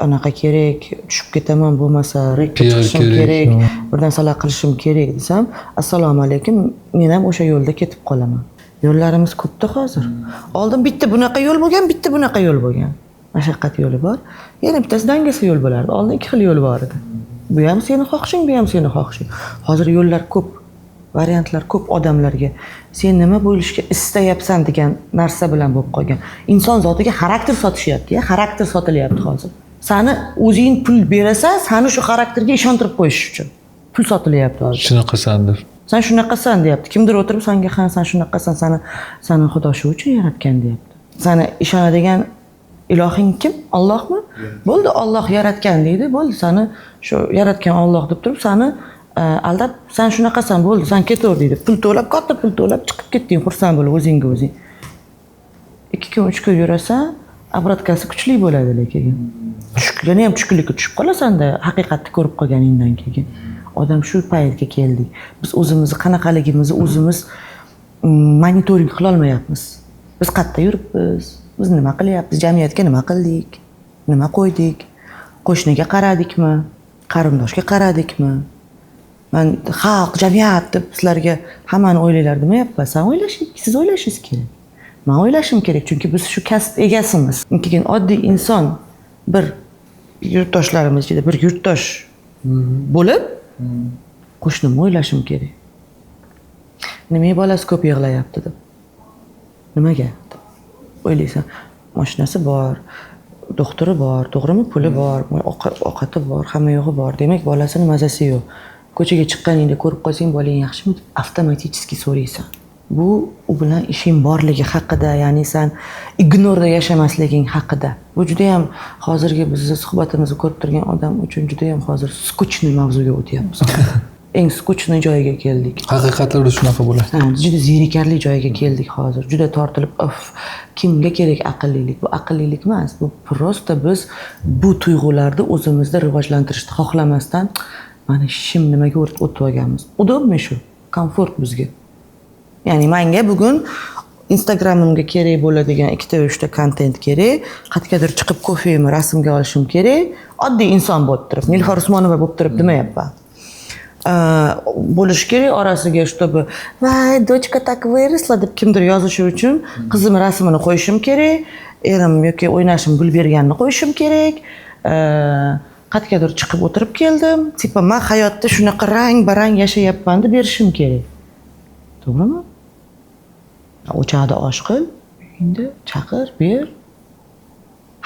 anaqa kerak, tushib ketaman, bo'lmasa rekord qilishim kerak, bir narsalar qilishim kerak desam, assalomu alaykum, men ham o'sha yo'lda ketib qolaman. Yo'llarimiz ko'pda hozir. Oldin bitta bunaqa yo'l bo'lgan, bitta bunaqa yo'l bo'lgan. Mashaqqat yo'li bor. Yana bittasi dangasa yo'l bo'lardi. Oldin ikki xil yo'l bor edi. Bu ham seni xohishing, bu ham seni xohishing. Hozir yo'llar ko'p, variantlar ko'p odamlarga. Sen nima bo'lishga istayapsan degan narsa bilan bo'lib qolgan. Inson zotiga xarakter sotishyapti-ya, xarakter sotilyapti hozir. Sani o'zing pul berasan, sani shu xarakterga ishontirib qo'yish uchun pul sotilyapti hozir. Shunaqasan deb. Sen shunaqasan deyapti. Kimdir o'tirib senga "Ha, sen shunaqasan, seni Xudo shu uchun yaratgan" deyapti. Seni ishonadigan ilohing kim? Allohmi? Bo'ldi, Alloh yaratgan deydi. Bo'ldi, seni shu yaratgan Alloh deb turib, seni aldab, sen shunaqasan, bo'ldi, sen ketaver deydi. Pul to'lab, katta pul to'lab chiqib ketding, xursand bo'lib o'zingga o'zing. 2 kun, 3 kun yurasan, obrotkasi kuchli bo'ladi lekin. Tushkani ham tushkunlikka tushib qolasan-da, haqiqatni ko'rib qolganingdan keyin. Odam shu paytga keldik. Biz o'zimizni qanaqaligimizni o'zimiz monitoring qila olmayapmiz. Biz qayerda yuribmiz? Biz nima qilyapmiz? Jamiyatga nima qildik? Nima qo'ydik? Qo'shniga qaradikmi? Qarindoshga qaradikmi? Men xalq, jamiyat deb sizlarga hammani o'ylanglar demayapman. Sen o'ylashingiz, siz o'ylashingiz kerak. Men o'ylashim kerak, chunki biz shu kasb egasimiz. Keyin oddiy inson bir yurtdoshlarimiz ichida bir yurtdosh bo'lib, qo'shnimni o'ylashim kerak. Nimaga bolasi ko'p yig'layapti deb. Nimaga? O'ylaysan, mashinasi bor, doktori bor, to'g'rimi, puli bor, ovqati bor, hamma yo'g'i bor. Demak, bolasini mazasi yo'q. Ko'chaga chiqqaningda ko'rib qolsang, bolang yaxshimi deb avtomatik so'raysan. Bu u bilan ishing borligi haqida, ya'ni sen ignorda yashamasliging haqida. Bu juda ham hozirgi bizning suhbatimizni ko'rib turgan odam uchun juda ham hozir skuchniy mavzuga o'tyapmiz. Eng skuchniy joyiga keldik. Haqiqatlarda shunaqa bo'ladi. Ha, juda zerikarli joyiga keldik hozir. Juda tortilib, kimga kerak aqllilik? Bu aqllilik emas. Bu prosta biz bu tuyg'ularni o'zimizda rivojlantirishni xohlamasdan mana ishim nimaga o'tib olganmiz. Udobmi shu? Komfort bizga. Ya'ni menga bugun Instagramimga kerak bo'ladigan 2-3 ta kontent kerak, qayergadir chiqib kofemni rasmga olishim kerak, oddiy inson bo'lib turib, Nilufar Usmonova bo'lib turib demayapman. Bo'lish kerak orasiga, чтобы "Vay, dochka так выросла" deb kimdir yozishi uchun qizim rasmini qo'yishim kerak, erim yoki o'ynashim Gulberganni qo'yishim kerak. Qayergadir chiqib o'tirib keldim. Tipa men hayotda shunaqa rang-barang yashayapman deb berishim kerak. To'g'rimi? O'chaqda osh qil, uyingda chaqir, ber.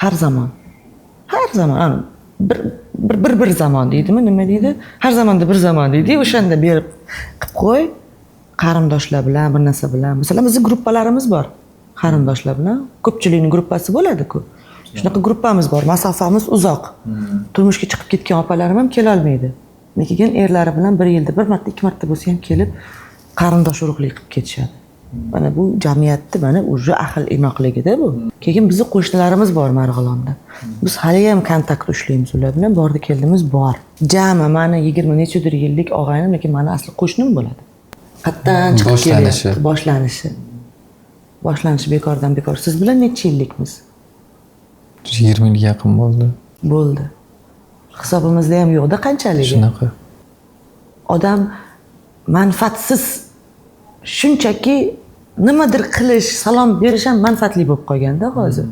Har zaman. Bir zamon deydimi, nima deydi? Har zamonda bir zamon deydi. O'shanda berib qilib qo'y. Qarindoshlar bilan, bir narsa bilan. Masalan, bizning gruppalarimiz bor. Qarindoshlar bilan ko'pchilikning gruppasi bo'ladi-ku. Shunaqa gruppamiz bor, masofamiz uzoq. Turmushga chiqib ketgan opalarim ham kela olmaydi. Lekin erlari bilan bir yilda bir marta, ikki marta bo'lsa ham kelib qarindosh urug'lik qilib ketishadi. Mana bu jamiyatda mana уже ahil inoqligida bu. Keyin bizni qo'shnilarimiz bor Marg'ilonda. Biz hali ham kontakt ushlaymiz ular bilan, bordi keldimiz bor. Jami mani 20 nechadir yillik og'aynim, lekin mani asli qo'shnim bo'ladi. Qayerdan chiqib kelyapti? Boshlanishi bekordan bekor. Siz bilan necha yillikmiz? 20 yilga yaqin bo'ldi. Bo'ldi. Hisobimizda ham yo'qda qanchaligi. Shunaqa. Odam manfaatsiz shunchaki nimadir qilish, salom berish ham manfaatli bo'lib qolganda hozir.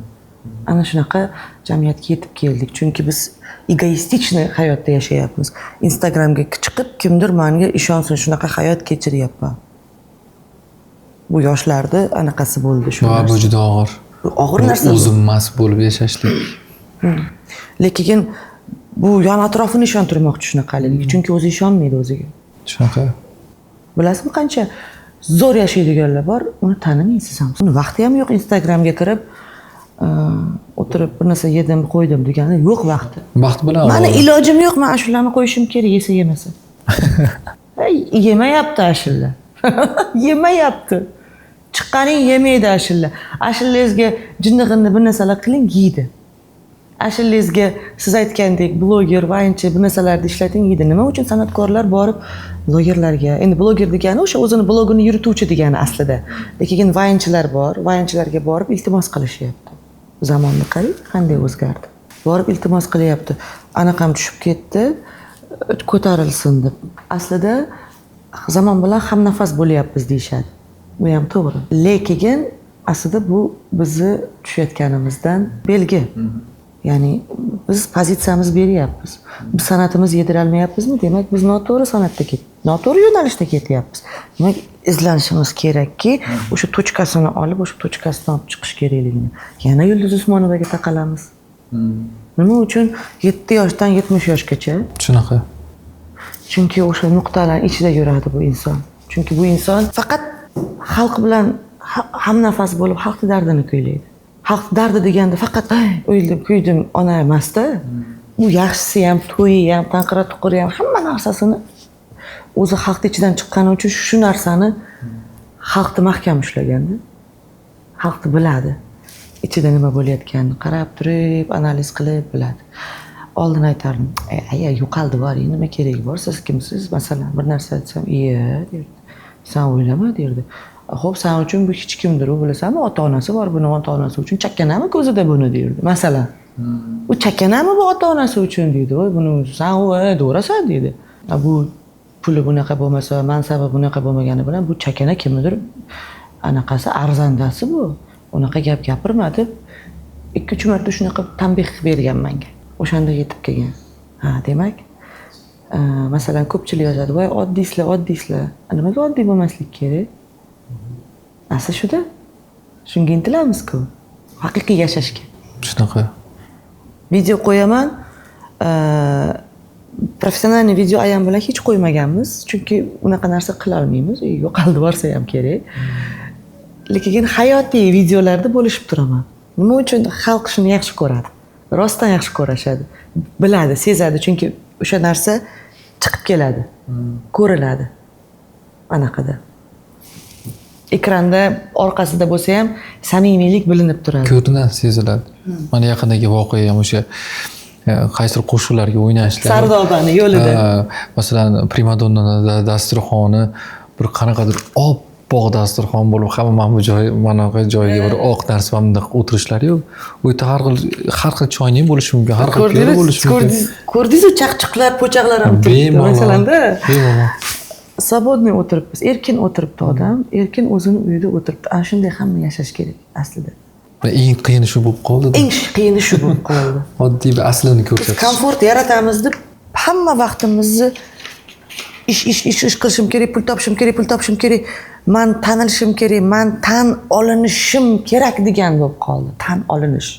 Ana shunaqa jamiyatga yetib keldik. Chunki biz egoistichni hayotda yashayapmiz. Instagramga chiqib kimdir menga ishonsin, shunaqa hayot kechiryapman. Bu yoshlarda anaqasi bo'ldi shu. Bu juda og'ir. Og'ir narsa. O'zim mast bo'lib yashashlik. Lekin bu yon atrofini ishontirmoqchi shunaqaligi. Chunki o'zi ishonmaydi o'ziga. Shunaqa. Bilasizmi qancha zo'r yashaydiganlar bor, uni tanimaysiz ham. Uni vaqti ham yo'q Instagramga kirib, o'tirib bir narsa yedim, qo'ydim degani yo'q vaqti. Vaqt bilan. Mani ilojim yo'q, men ashularni qo'yishim kerak, yesa yemasa. Yemayapti ashulla. Yemayapti. Chiqqaning yemaydi ashulla. Ashulangizga jinnig'inni bir narsalar qiling, yeydi. Ashulangizga siz aytgandek bloger, vayinchi bir narsalarni ishlating, yeydi. Nima uchun san'atkorlar borib blogerlarga, endi bloger degani o'sha o'zini blogini yurituvchi degani aslida. Lekin vayinchilar bor, vayinchilarga borib iltimos qilishyapti. Zamonni qarang, qanday o'zgardi. Borib iltimos qilyapti. Anaqam tushib ketdi, ko'tarilsin deb. Aslida zamon bilan hamnafas bo'lyapmiz deyshadi. Bu ham to'g'ri. Lekin aslida bu bizni tushayotganimizdan belgi. Ya'ni biz pozitsiyamiz beryapmiz. Biz san'atimiz yedira olmayapmizmi? Demak, biz noto'g'ri san'atda noto'g'ri yo'nalishda ketyapmiz. Demak, izlanishimiz kerakki, o'sha tochkasini olib, o'sha tochkasidan olib chiqish kerakligini. Yana Yulduz Usmonovaga taqalamiz. Nima uchun 7 yoshdan 70 yoshgacha? Shunaqa. Chunki o'sha nuqtalar ichida yuradi bu inson. Chunki bu inson faqat xalq bilan hamnafas bo'lib, xalq dardini kuylaydi. Xalq dardi deganda faqat o'yildim, kuydim, ona emasda. Bu yaxshisi ham, to'yi ham, tanqira tuqiri ham hamma narsasini o'zi xalq ichidan chiqqani uchun shu narsani xalqni mahkam ushlaganda, xalqni biladi. Ichida nima bo'layotganini qarab turib, analiz qilib biladi. Oldin aytardim, "Aya, yo'qoldi bor, nima keragi bor? Siz kimsiz?" Masalan, bir narsa aytsam, "Iya", derdi. "Sen o'ylama", derdi. "Xo'p, sen uchun bu hech kimdir, u bilasanmi? Ota-onasi bor, buni ota-onasi uchun chakkanami ko'zida buni", derdi. Masalan, "U chakkanami bu ota-onasi uchun", deydi. "Voy, buni sen to'g'rasan", deydi. Bu puli bunaqa bo'lmasa, mansabi bunaqa bo'lmagani bilan bu chakkana kimnidir anaqasi arzandasi bu. Unaqa gap gapirma deb 2-3 marta shunaqa tanbeh bergan menga. O'shanda yetib kelgan. Ha, demak, masalan, ko'pchilik yozadi, "Voy, oddiysizlar". Nimaga oddiy bo'lmaslik kerak? Asli shuda. Shunga intilamiz-ku. Haqiqiy yashashga. Shunaqa. Video qo'yaman. Professional video ayam bilan hech qo'ymaganmiz, chunki unaqa narsa qila olmaymiz. Yo'qoldi borsa ham kerak. Lekin hayotiy videolarda bo'lishib turaman. Nima uchun xalq shuni yaxshi ko'radi? Rostdan yaxshi ko'rashadi. Biladi, sezadi, chunki o'sha narsa chiqib keladi. Ko'riladi. Anaqada. Ekranda orqasida bo'lsa ham samimiylik bilinib turadi. Ko'rdan seziladi. Mana yaqindagi voqea ham o'sha qaysi qo'shiqlarga o'ynashlar. Sardobani yo'lida. Masalan, primadonna dasturxoni bir qanaqadir oppoq dasturxon bo'lib, hamma mana bu joyga bir oq narsa bilan o'tirishlari yo'q. U yerda har xil choyning bo'lishi mumkin, har xil piyola bo'lishi mumkin. Ko'rdingiz-ku chaqchiqlar, po'chaqlar ham turibdi. Masalanda, svobodniy o'tiribmiz, erkin o'tiribdi odam, erkin o'zini uyida o'tiribdi. Ana shunday hamma yashash kerak aslida. Eng qiyini shu bo'lib qoldi. Eng qiyini shu bo'lib qoldi. Oddiy bir aslini ko'rsatish. Komfort yaratamiz deb hamma vaqtimizni ish qilishim kerak, pul topishim kerak, men tanilishim kerak, men tan olinishim kerak degan bo'lib qoldi. Tan olinish.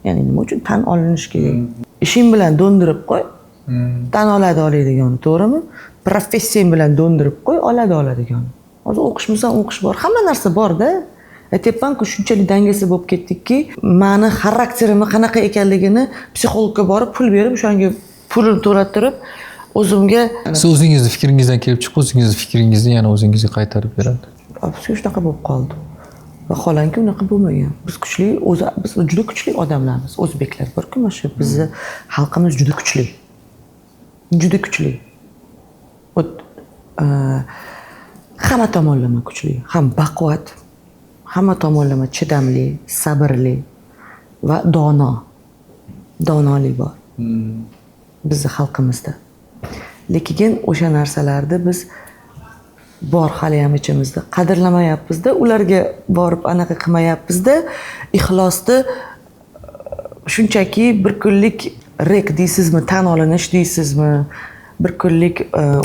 Ya'ni nima uchun tan olinish kerak? Ishing bilan do'ndirib qo'y. Tan oladigan, to'g'rimi? Professiyang bilan do'ndirib qo'y, oladigan. Hozir o'qishmisan, o'qish bor, hamma narsa bor-da. Aytyapman-ku, shunchalik dangasa bo'lib ketdikki, meni xarakterimni qanaqa ekanligini psixologga borib pul berib, o'shanga pulini to'lattirib, o'zimga siz o'zingizni fikringizdan kelib chiqib o'zingizni fikringizni yana o'zingizga qaytarib beradi. bizga shunaqa bo'lib qoldi. Vaholanki unaqa bo'lmagan. Biz biz juda kuchli odamlarmiz. O'zbeklar borku, mana shu bizni xalqimiz juda kuchli. Juda kuchli. Hamma tomonlama kuchli, ham baquvvat, hamma tomonlama chidamli, sabrli va donolik bor. Bizni xalqimizda. Lekin o'sha narsalarni biz bor hali ham ichimizda qadrlamayapmiz-da, ularga borib anaqa qilmayapmiz-da, ixlosni shunchaki bir kunlik rek deysizmi, tan olinish deysizmi, bir kunlik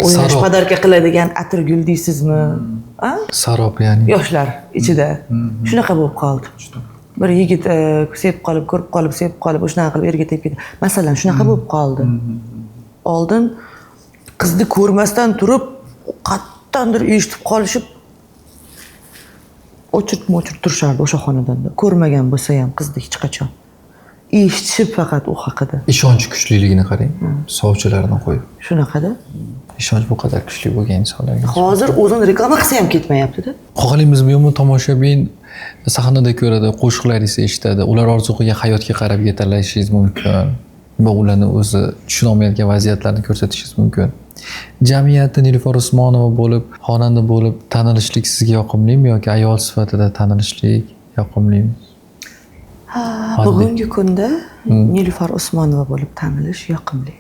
o'ynash podarka qiladigan atirgul deysizmi? Sarob ya'ni. Yoshlar ichida shunaqa bo'lib qoldi. Bir yigit sevib qolib, ko'rib qolib, sevib qolib, o'shanaqa qilib erga tegib ketdi. Masalan, shunaqa bo'lib qoldi. Oldin qizni ko'rmasdan turib, qattandir eshitib qolishib o'chirib turishardi o'sha xonadonda. Ko'rmagan bo'lsa ham qizni hech qachon. Eshitishib faqat u haqida. Ishonch kuchliligini qarang. Sovchilardan qo'yib. Shunaqada. Ishonch bu qadar kuchli bo'lgan insonlarga. Hozir o'zini reklama qilsa ham ketmayapti-da. Xohlaymizmi yo'qmi, tomoshabin sahnada ko'radi, qo'shiqlaringizni eshitadi. Ular orzu qilgan hayotga qarab yetaklashingiz mumkin. Va ularni o'zi tushuna olmayotgan vaziyatlarni ko'rsatishingiz mumkin. Jamiyatda Nilufar Usmonova bo'lib, xonanda bo'lib tanilishlik sizga yoqimlimi yoki ayol sifatida tanilishlik yoqimlimi? Bugungi kunda Nilufar Usmonova bo'lib tanilish yoqimli.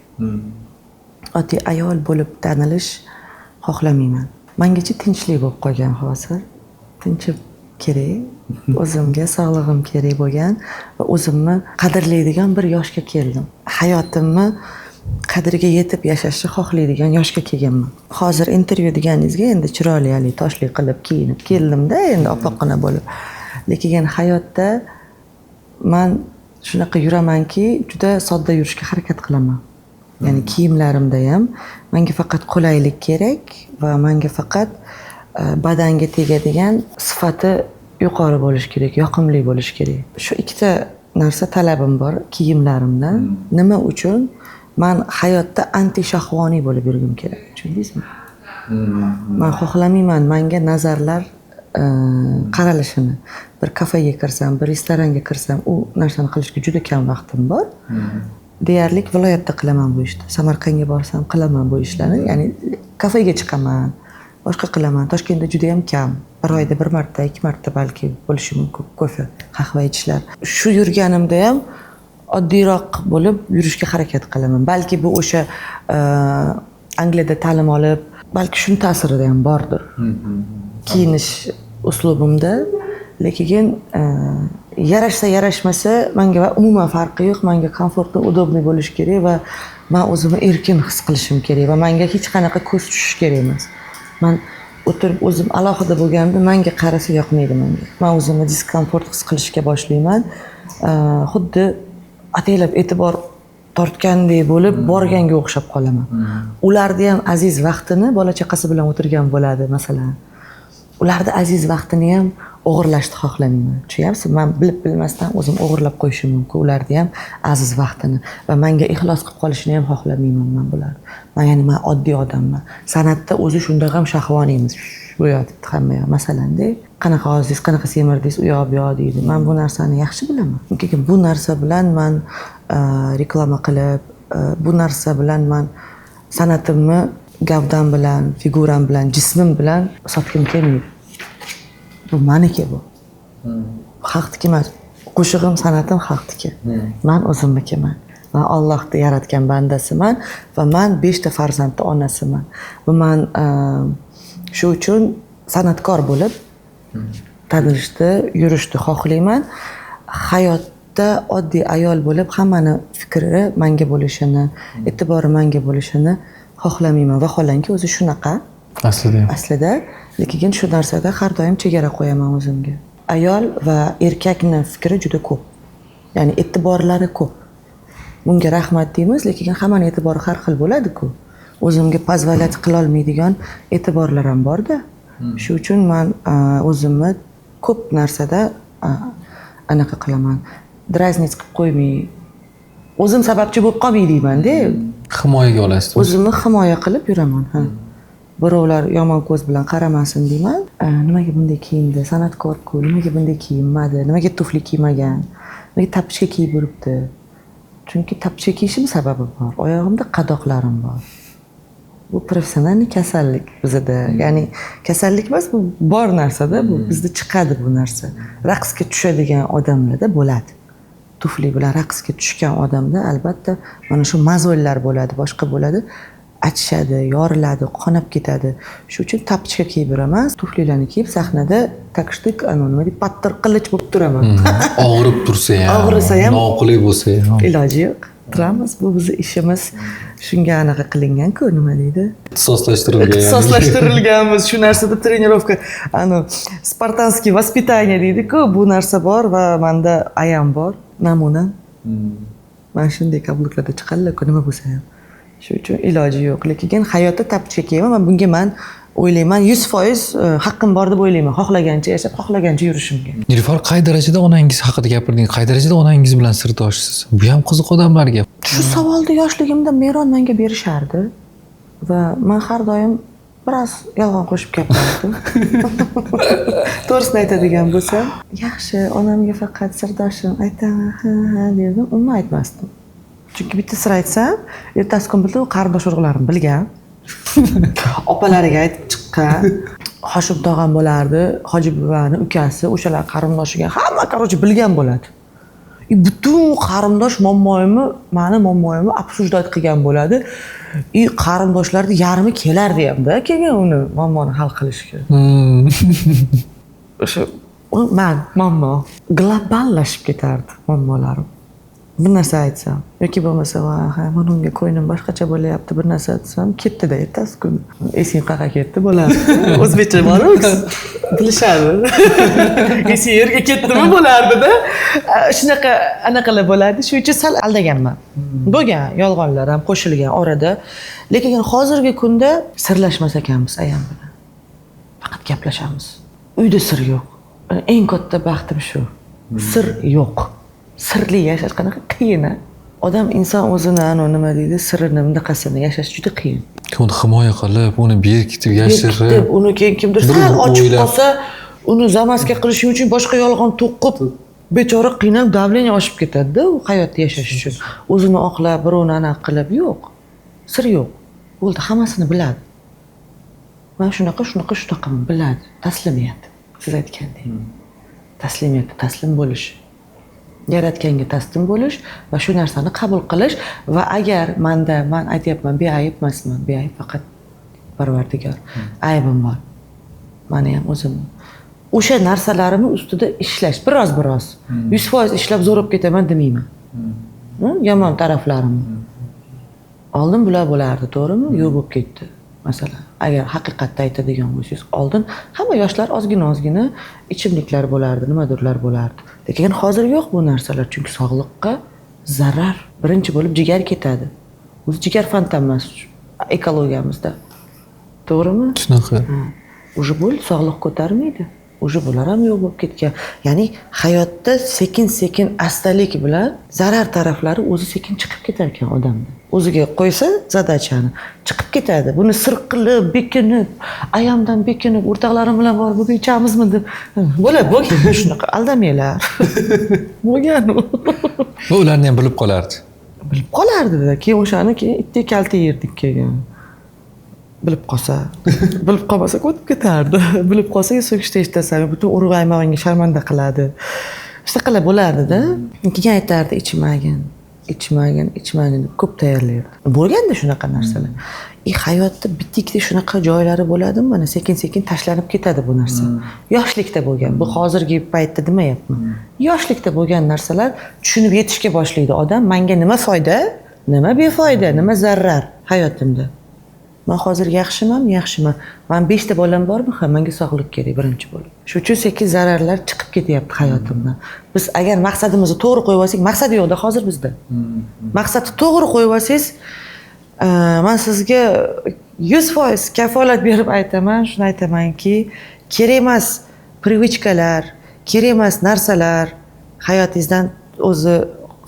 Oddiy ayol bo'lib tanilish xohlamayman. Mengacha tinchlik bo'lib qolgan hozir. Tinchib kerak. O'zimga sog'lig'im kerak bo'lgan va o'zimni qadrlaydigan bir yoshga keldim. Hayotimni qadriga yetib yashashni xohlaydigan yoshga kelganman. Hozir intervyu deganingizga endi chiroyli, toshli qilib kiyinib keldim-da, endi oppoqqina bo'lib. Lekin hayotda men shunaqa yuramanki, juda sodda yurishga harakat qilaman. Ya'ni kiyimlarimda ham menga faqat qulaylik kerak va menga faqat badanga tegadigan sifati yuqori bo'lish kerak, yoqimli bo'lish kerak. Shu ikkita narsa talabim bor kiyimlarimdan. Nima uchun? Men hayotda anti shahvoniy bo'lib yurgim kerak. Tushundingizmi? Men xohlamayman menga nazarlar qaralishini. Bir kafega kirsam, bir restoranga kirsam, u narsani qilishga juda kam vaqtim bor. Deyarli viloyatda qilaman bu ishni. Samarqandga borsam qilaman bu ishlarni. Ya'ni kafega chiqaman, boshqa qilaman. Toshkentda juda ham kam. Bir oyda bir marta, ikki marta balki bo'lishi mumkin kofe, qahva ichishlar. Shu yurganimda ham oddiyroq bo'lib yurishga harakat qilaman. Balki bu o'sha Angliyada ta'lim olib, balki shuni ta'sirida ham bordir. Kiyinish uslubimda, lekin yarashsa yarashmasa menga umuman farqi yo'q. Menga komfortli, udobli bo'lish kerak va men o'zimni erkin his qilishim kerak va menga hech qanaqa ko'z tushish kerak emas. Men o'tirib o'zim alohida bo'lganda menga qarasa yoqmaydi menga. Men o'zimni diskomfort his qilishga boshlayman. Xuddi ataylab e'tibor tortgandek bo'lib borganga o'xshab qolaman. Ularni ham aziz vaqtini bola chaqasi bilan o'tirgan bo'ladi masalan. Ularni aziz vaqtini ham o'g'irlashni xohlamayman. Tushunyapsiz? Men bilib bilmasdan o'zim o'g'irlab qo'yishim mumkin ularni ham aziz vaqtini va menga ixlos qilib qolishini ham xohlamayman men bularni. Men oddiy odamman. San'atda o'zi shunday ham shahvoniymiz. Bo'yotibdi hamma ham. Masalanda, qanaqa ozdingiz, qanaqa semirdingiz, u yoq bu yoq deydi. Men bu narsani yaxshi bilaman. Lekin bu narsa bilan men reklama qilib, bu narsa bilan men san'atimni gavdam bilan, figuram bilan, jismim bilan sotgim kelmaydi. Bu meniki bu. Xalqniki emas. Qo'shig'im, san'atim xalqniki. Men o'zimnikiman. Men Allohning yaratgan bandasiman va men 5 ta farzandning onasiman. Va men shu uchun san'atkor bo'lib tanilishni, yurishni xohlayman. Hayotda oddiy ayol bo'lib hammani fikri menga bo'lishini, e'tibori menga bo'lishini xohlamayman. Vaholanki o'zi shunaqa. Aslida, lekin shu narsada har doim chegara qo'yaman o'zimga. Ayol va erkakning fikri juda ko'p. Ya'ni e'tiborlari ko'p. Bunga rahmat deymiz, lekin hammaning e'tibori har xil bo'ladi-ku. O'zimga pozvalat qila olmaydigan e'tiborlar ham bor-da. Shu uchun men o'zimni ko'p narsada anaqa qilaman. Draznit qilib qo'ymay o'zim sababchi bo'lib qolmay deymanda. Himoyaga olasiz. O'zimni himoya qilib yuraman, ha. Birovlar yomon ko'z bilan qaramasin deyman. Nimaga bunday kiyindi? San'atkor-ku, nimaga bunday kiyinmadi? Nimaga tufli kiymagan? Nimaga tapchika kiyib yuribdi? Chunki tapchika kiyishim sababi bor. Oyog'imda qadoqlarim bor. Bu professional kasallik bizda. Ya'ni kasallik emas, bu bor narsada, bu bizda chiqadi bu narsa. Raqsga tushadigan odamlarda bo'ladi. Tufli bilan raqsga tushgan odamda albatta mana shu mozollar bo'ladi, boshqa bo'ladi. Achishadi, yoriladi, qonab ketadi. Shu uchun tapchika kiyib yuraman, tuflilarni kiyib sahnada takshtik, nima deb pattir qilich bo'lib turaman. Og'rib tursa ham, og'risa ham, noqulay bo'lsa ham iloji yo'q. Turamiz, bu bizning ishimiz. Shunga anaqa qilingan-ku, nima deydi? Ixtisoslashtirilganmiz. Shu narsada trenirovka, spartanskiy vaspitание deydi-ku, bu narsa bor va menda ayam bor, namuna. Mana shunday qabullarda chiqadilar-ku, nima bo'lsa ham. Shu uchun iloji yo'q. Lekin hayotda tapchika kiyman va bunga men o'ylayman 100% haqqim bor deb o'ylayman. Xohlagancha yashab, xohlagancha yurishimga. Nilufar, qay darajada onangiz haqida gapirdingiz? Qay darajada onangiz bilan sirdoshsiz? Bu ham qiziq odamlarga. Shu savolni yoshligimda Meron menga berishardi va men har doim biroz yolg'on qo'shib gapirardim. To'g'risini aytadigan bo'lsam, yaxshi, onamga faqat sirdoshim aytaman, ha dedim, umuman aytmasdim. Chunki bitta sir aytsam, ertasi kun bildim, qarindosh urug'larim bilgan. Opalariga aytib chiqqan. Hoshim tog'am bo'lardi, Hoji buvani ukasi, o'shalar qarindoshiga hamma qarochi bilgan bo'ladi. Butun qarindosh meni mommoyimni obsujdat qilgan bo'ladi. Qarindoshlarning yarmi kelardi hamda kelgan uni muammoni hal qilishga. O'sha muammo globallashib ketardi muammolarim. Bir narsa aytsam yoki bo'lmasa, men unga qo'ynim boshqacha bo'layapti, bir narsa aytsam, ketdi-da ertasi kun. Esing qaqa ketdi bo'lardi. O'zbekcha bor-ku. Bilishadi. Esing yerga ketdimi bo'lardi-da. Shunaqa anaqalar bo'ladi. Shu uchun sal aldaganman. Bo'lgan yolg'onlar ham qo'shilgan orada. Lekin hozirgi kunda sirlashmas ekanmiz ayam bilan. Faqat gaplashamiz. Uyda sir yo'q. Eng katta baxtim shu. Sir yo'q. Sirli yashash qanaqa qiyin. Odam inson o'zini nima deydi, sirini bunaqasini yashash juda qiyin. Uni himoya qilib, uni berkitib yashirib, uni keyin kimdir sal ochib qolsa, uni zamaska qilish uchun boshqa yolg'on to'qib, bechora qiynalib, davleniya oshib ketadi-da, u hayotda yashash uchun. O'zini oqlab, birovni anaqa qilib yo'q. Sir yo'q. Bo'ldi, hammasini biladi. Men shunaqa biladi. Taslimiyat. Siz aytgandek. Taslimiyatga taslim bo'lish. Yaratganga taslim bo'lish va shu narsani qabul qilish va agar men aytayapman, beayb emasman, beayb faqat Parvardigor. Aybim bor. Meni ham o'zim o'sha narsalarimni ustida ishlash, biroz 100% ishlab zo'rib ketaman demayman. Yomon taraflarimni. Oldin bular bo'lardi, to'g'rimi? Yo'q bo'lib ketdi. Masalan, agar haqiqatni aytadigan bo'lsangiz, oldin hamma yoshlar ozgina ichimliklar bo'lardi, nimadirlar bo'lardi. Lekin hozir yo'q bu narsalar, chunki sog'liqqa zarar. Birinchi bo'lib jigar ketadi. O'zi jigar fontan emas ekologiyamizda. To'g'rimi? Shunaqa. O'sha bo'ldi, sog'liq ko'tarmaydi. O'sha bular ham yo'q bo'lib ketgan. Ya'ni hayotda sekin astalik bilan zarar taraflari o'zi sekin chiqib ketar ekan odamda. O'ziga qo'ysa zadachani chiqib ketadi. Buni sir qilib, bekinib, ayamdan bekinib, o'rtoqlarim bilan borib bugun ichamizmi deb bo'lgan shunaqa aldamanglar. Bo'lgan u. Ularni ham bilib qolardi. Bilib qolardi-da, keyin o'shani itdek kalta yerdik keyin. Bilib qolsa, bilib qolmasa o'tib ketardi. Bilib qolsa so'kishda eshitasan, butun urug' aymog'ingga sharmanda qiladi. Shunaqalar bo'lardi-da. Keyin aytardi, ichmagin deb ko'p tayyorlaydi. Bo'lganda shunaqa narsalar. Hayotda bitikda shunaqa joylari bo'ladimi? Mana sekin tashlanib ketadi bu narsa. Yoshlikda bo'lgan. Bu hozirgi paytda demayapman. Yoshlikda bo'lgan narsalar tushunib yetishga boshlaydi odam. Menga nima foyda, nima befoyda, nima zarar hayotimda. Men hozir yaxshiman. Men 5 ta bolam bormi? Ha, menga sog'lik kerak birinchi bo'lib. Shu uchun sekin zararlar chiqib ketyapti hayotimdan. Biz agar maqsadimizni to'g'ri qo'yib olsak, maqsad yo'qda hozir bizda. Maqsadni to'g'ri qo'yib olsangiz, men sizga 100% kafolat berib aytaman, shuni aytamanki, kerak emas privichkalar, kerak emas narsalar hayotingizdan o'zi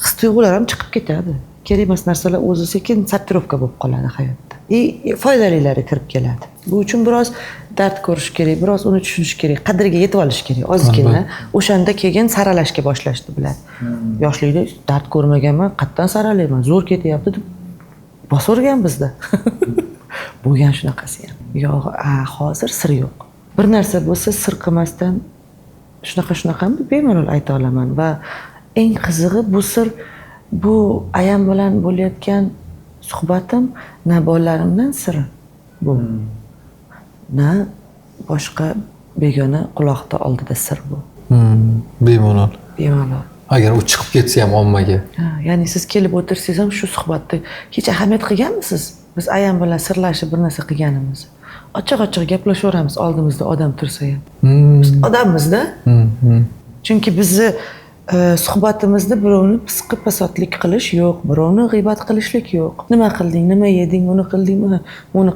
his tuyg'ular ham chiqib ketadi. Kerak emas narsalar o'zi sekin sortirovka bo'lib qoladi hayotda. Foydalilari kirib keladi. Bu uchun biroz dard ko'rish kerak, biroz uni tushunish kerak, qadriga yetib olish kerak. Ozgina o'shanda keyin saralashga boshlashdi biladi. Yoshlikda dard ko'rmaganman, qatdan saralayman, zo'r ketyapti deb bosavergan bizda. Bo'lgan shunaqasi ham. Yo'q, hozir sir yo'q. Bir narsa bo'lsa sir qilmasdan shunaqami bemalol ayta olaman va eng qizig'i bu sir bu ayam bilan bo'layotgan suhbatim na bolalarimdan siri bu. Na boshqa begona quloqda oldida sir bu. Bemalol. Bemalol. Agar u chiqib ketsa ham ommaga. Ya'ni siz kelib o'tirsangiz ham shu suhbatda hech ahamiyat qilganmisiz? Biz ayam bilan sirlashib bir narsa qilganimiz. Ochiq-ochiq gaplashaveramiz oldimizda odam tursa ham. Biz odammiz-da. Chunki bizni suhbatimizda birovni pisqib pasotlik qilish yo'q, birovni g'iybat qilishlik yo'q. Nima qilding, nima yeding, uni qildingmi, buni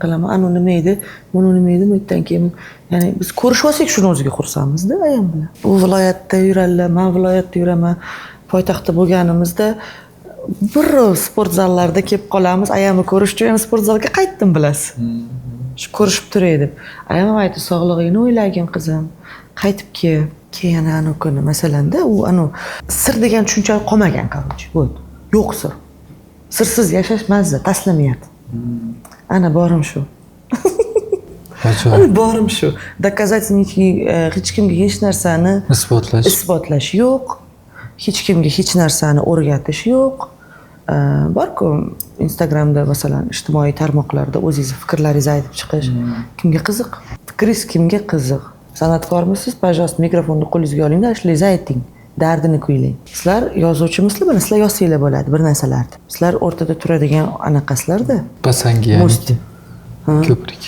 qilaman, anu nima edi, buni nima edi, bundan keyin ya'ni biz ko'rishib olsak shuni o'ziga xursandmizda ayam bilan. Bu viloyatda yuradilar, men viloyatda yuraman. Poytaxtda bo'lganimizda bir sport zallarida kelib qolamiz, ayamni ko'rish uchun sport zalga qaytdim bilasiz. Shu ko'rishib turay deb. Ayam aytdi, sog'lig'ingni o'ylagin qizim, qaytib kel. Keyin anu kuni masalanda u sir degan tushuncha qolmagan qarorchi. Bo'ldi. Yo'q sir. Sirsiz yashash mazza, taslimiyat. Ana borim shu. Borim shu. Доказательнiki hech kimga hech narsani isbotlash yo'q. Hech kimga hech narsani o'rgatish yo'q. Bor-ku Instagramda masalan ijtimoiy tarmoqlarda o'zingiz fikrlaringizni aytib chiqish. Kimga qiziq? Fikringiz kimga qiziq? San'atkormisiz? Pожалуйста, mikrofonni qo'lingizga olingda, ishlaringizni ayting, dardini kuylang. Sizlar yozuvchimisizlar, mana sizlar yozsanglar bo'ladi bir narsalarni. Sizlar o'rtada turadigan anaqasizlarda. Pasangi yani. Ko'prik.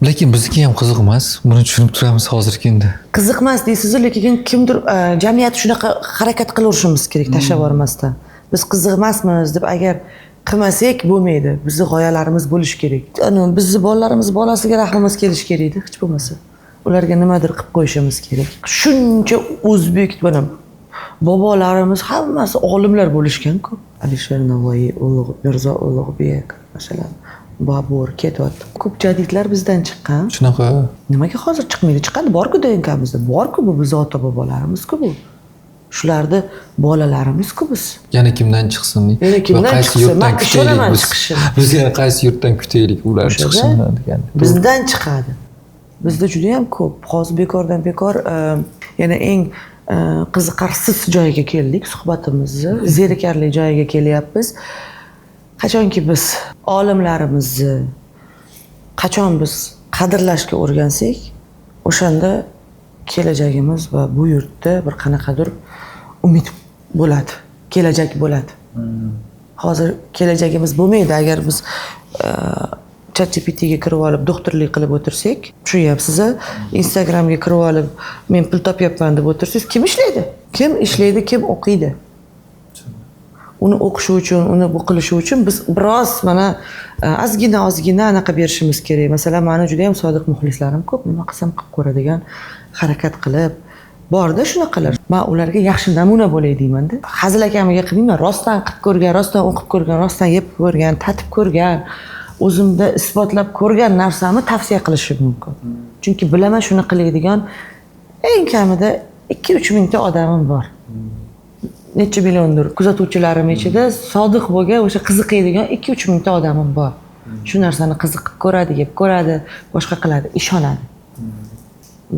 Lekin bizga ham qiziq emas. Buni tushunib turamiz hozirgi kunda. Qiziq emas deysiz, lekin kimdir jamiyat shunaqa harakat qilaverishimiz kerak tashlab yubormasdan. Biz qiziq emasmiz deb agar qilmasak bo'lmaydi. Bizning g'oyalarimiz bo'lishi kerak. Bizning bolalarimiz bolasiga rahmimiz kelishi kerak-da, hech bo'lmasa. Ularga nimadir qilib qo'yishimiz kerak. Shuncha o'zbek mana bobolarimiz hammasi olimlar bo'lishgan-ku. Alisher Navoiy, Mirzo Ulug'bek, masalan, Bobur ketyapti. Ko'p jadidlar bizdan chiqqan. Shunaqa. Nimaga hozir chiqmaydi? Chiqadi, bor-ku DNKmizda. Bor-ku bu bizning ota-bobolarimiz-ku bu. Shularni bolalarimiz-ku biz. Yana kimdan chiqsin? Yana kimdan chiqsin? Men ishonaman chiqishini. Biz yana qaysi yurtdan kutaylik ular chiqishini degan. Bizdan chiqadi. Bizda juda ham ko'p. Hozir bekordan bekor yana eng qiziqarsiz joyiga keldik suhbatimizni. Zerikarli joyiga kelyapmiz. Qachonki biz olimlarimizni qachon biz qadrlashga o'rgansak, o'shanda kelajagimiz va bu yurtda bir qanaqadir umid bo'ladi, kelajak bo'ladi. Hozir kelajagimiz bo'lmaydi agar biz ChatGPTga kirib olib doktorlik qilib o'tirsak, tushunyapsiz, Instagramga kirib olib men pul topyapman deb o'tirsangiz, kim ishlaydi? Kim ishlaydi, kim o'qiydi? Uni o'qishi uchun, uni bu qilishi uchun biz biroz mana ozgina anaqa berishimiz kerak. Masalan, meni juda ham sodiq muxlislarim ko'p, nima qilsam qilib ko'radigan harakat qilib borda shunaqalar. Men ularga yaxshi namuna bo'lay deyman-da. Hazil akamiga qilmayman, rostdan qilib ko'rgan, rostdan o'qib ko'rgan, rostdan yeb ko'rgan, tatib ko'rgan, o'zimda isbotlab ko'rgan narsamni tavsiya qilishim mumkin. Chunki bilaman shuni qiladigan eng kamida 2-3 mingta odamim bor. Necha milliondir kuzatuvchilarim ichida sodiq bo'lgan, o'sha qiziqadigan 2-3 mingta odamim bor. Shu narsani qiziqib ko'radi, yeb ko'radi, boshqa qiladi, ishonadi.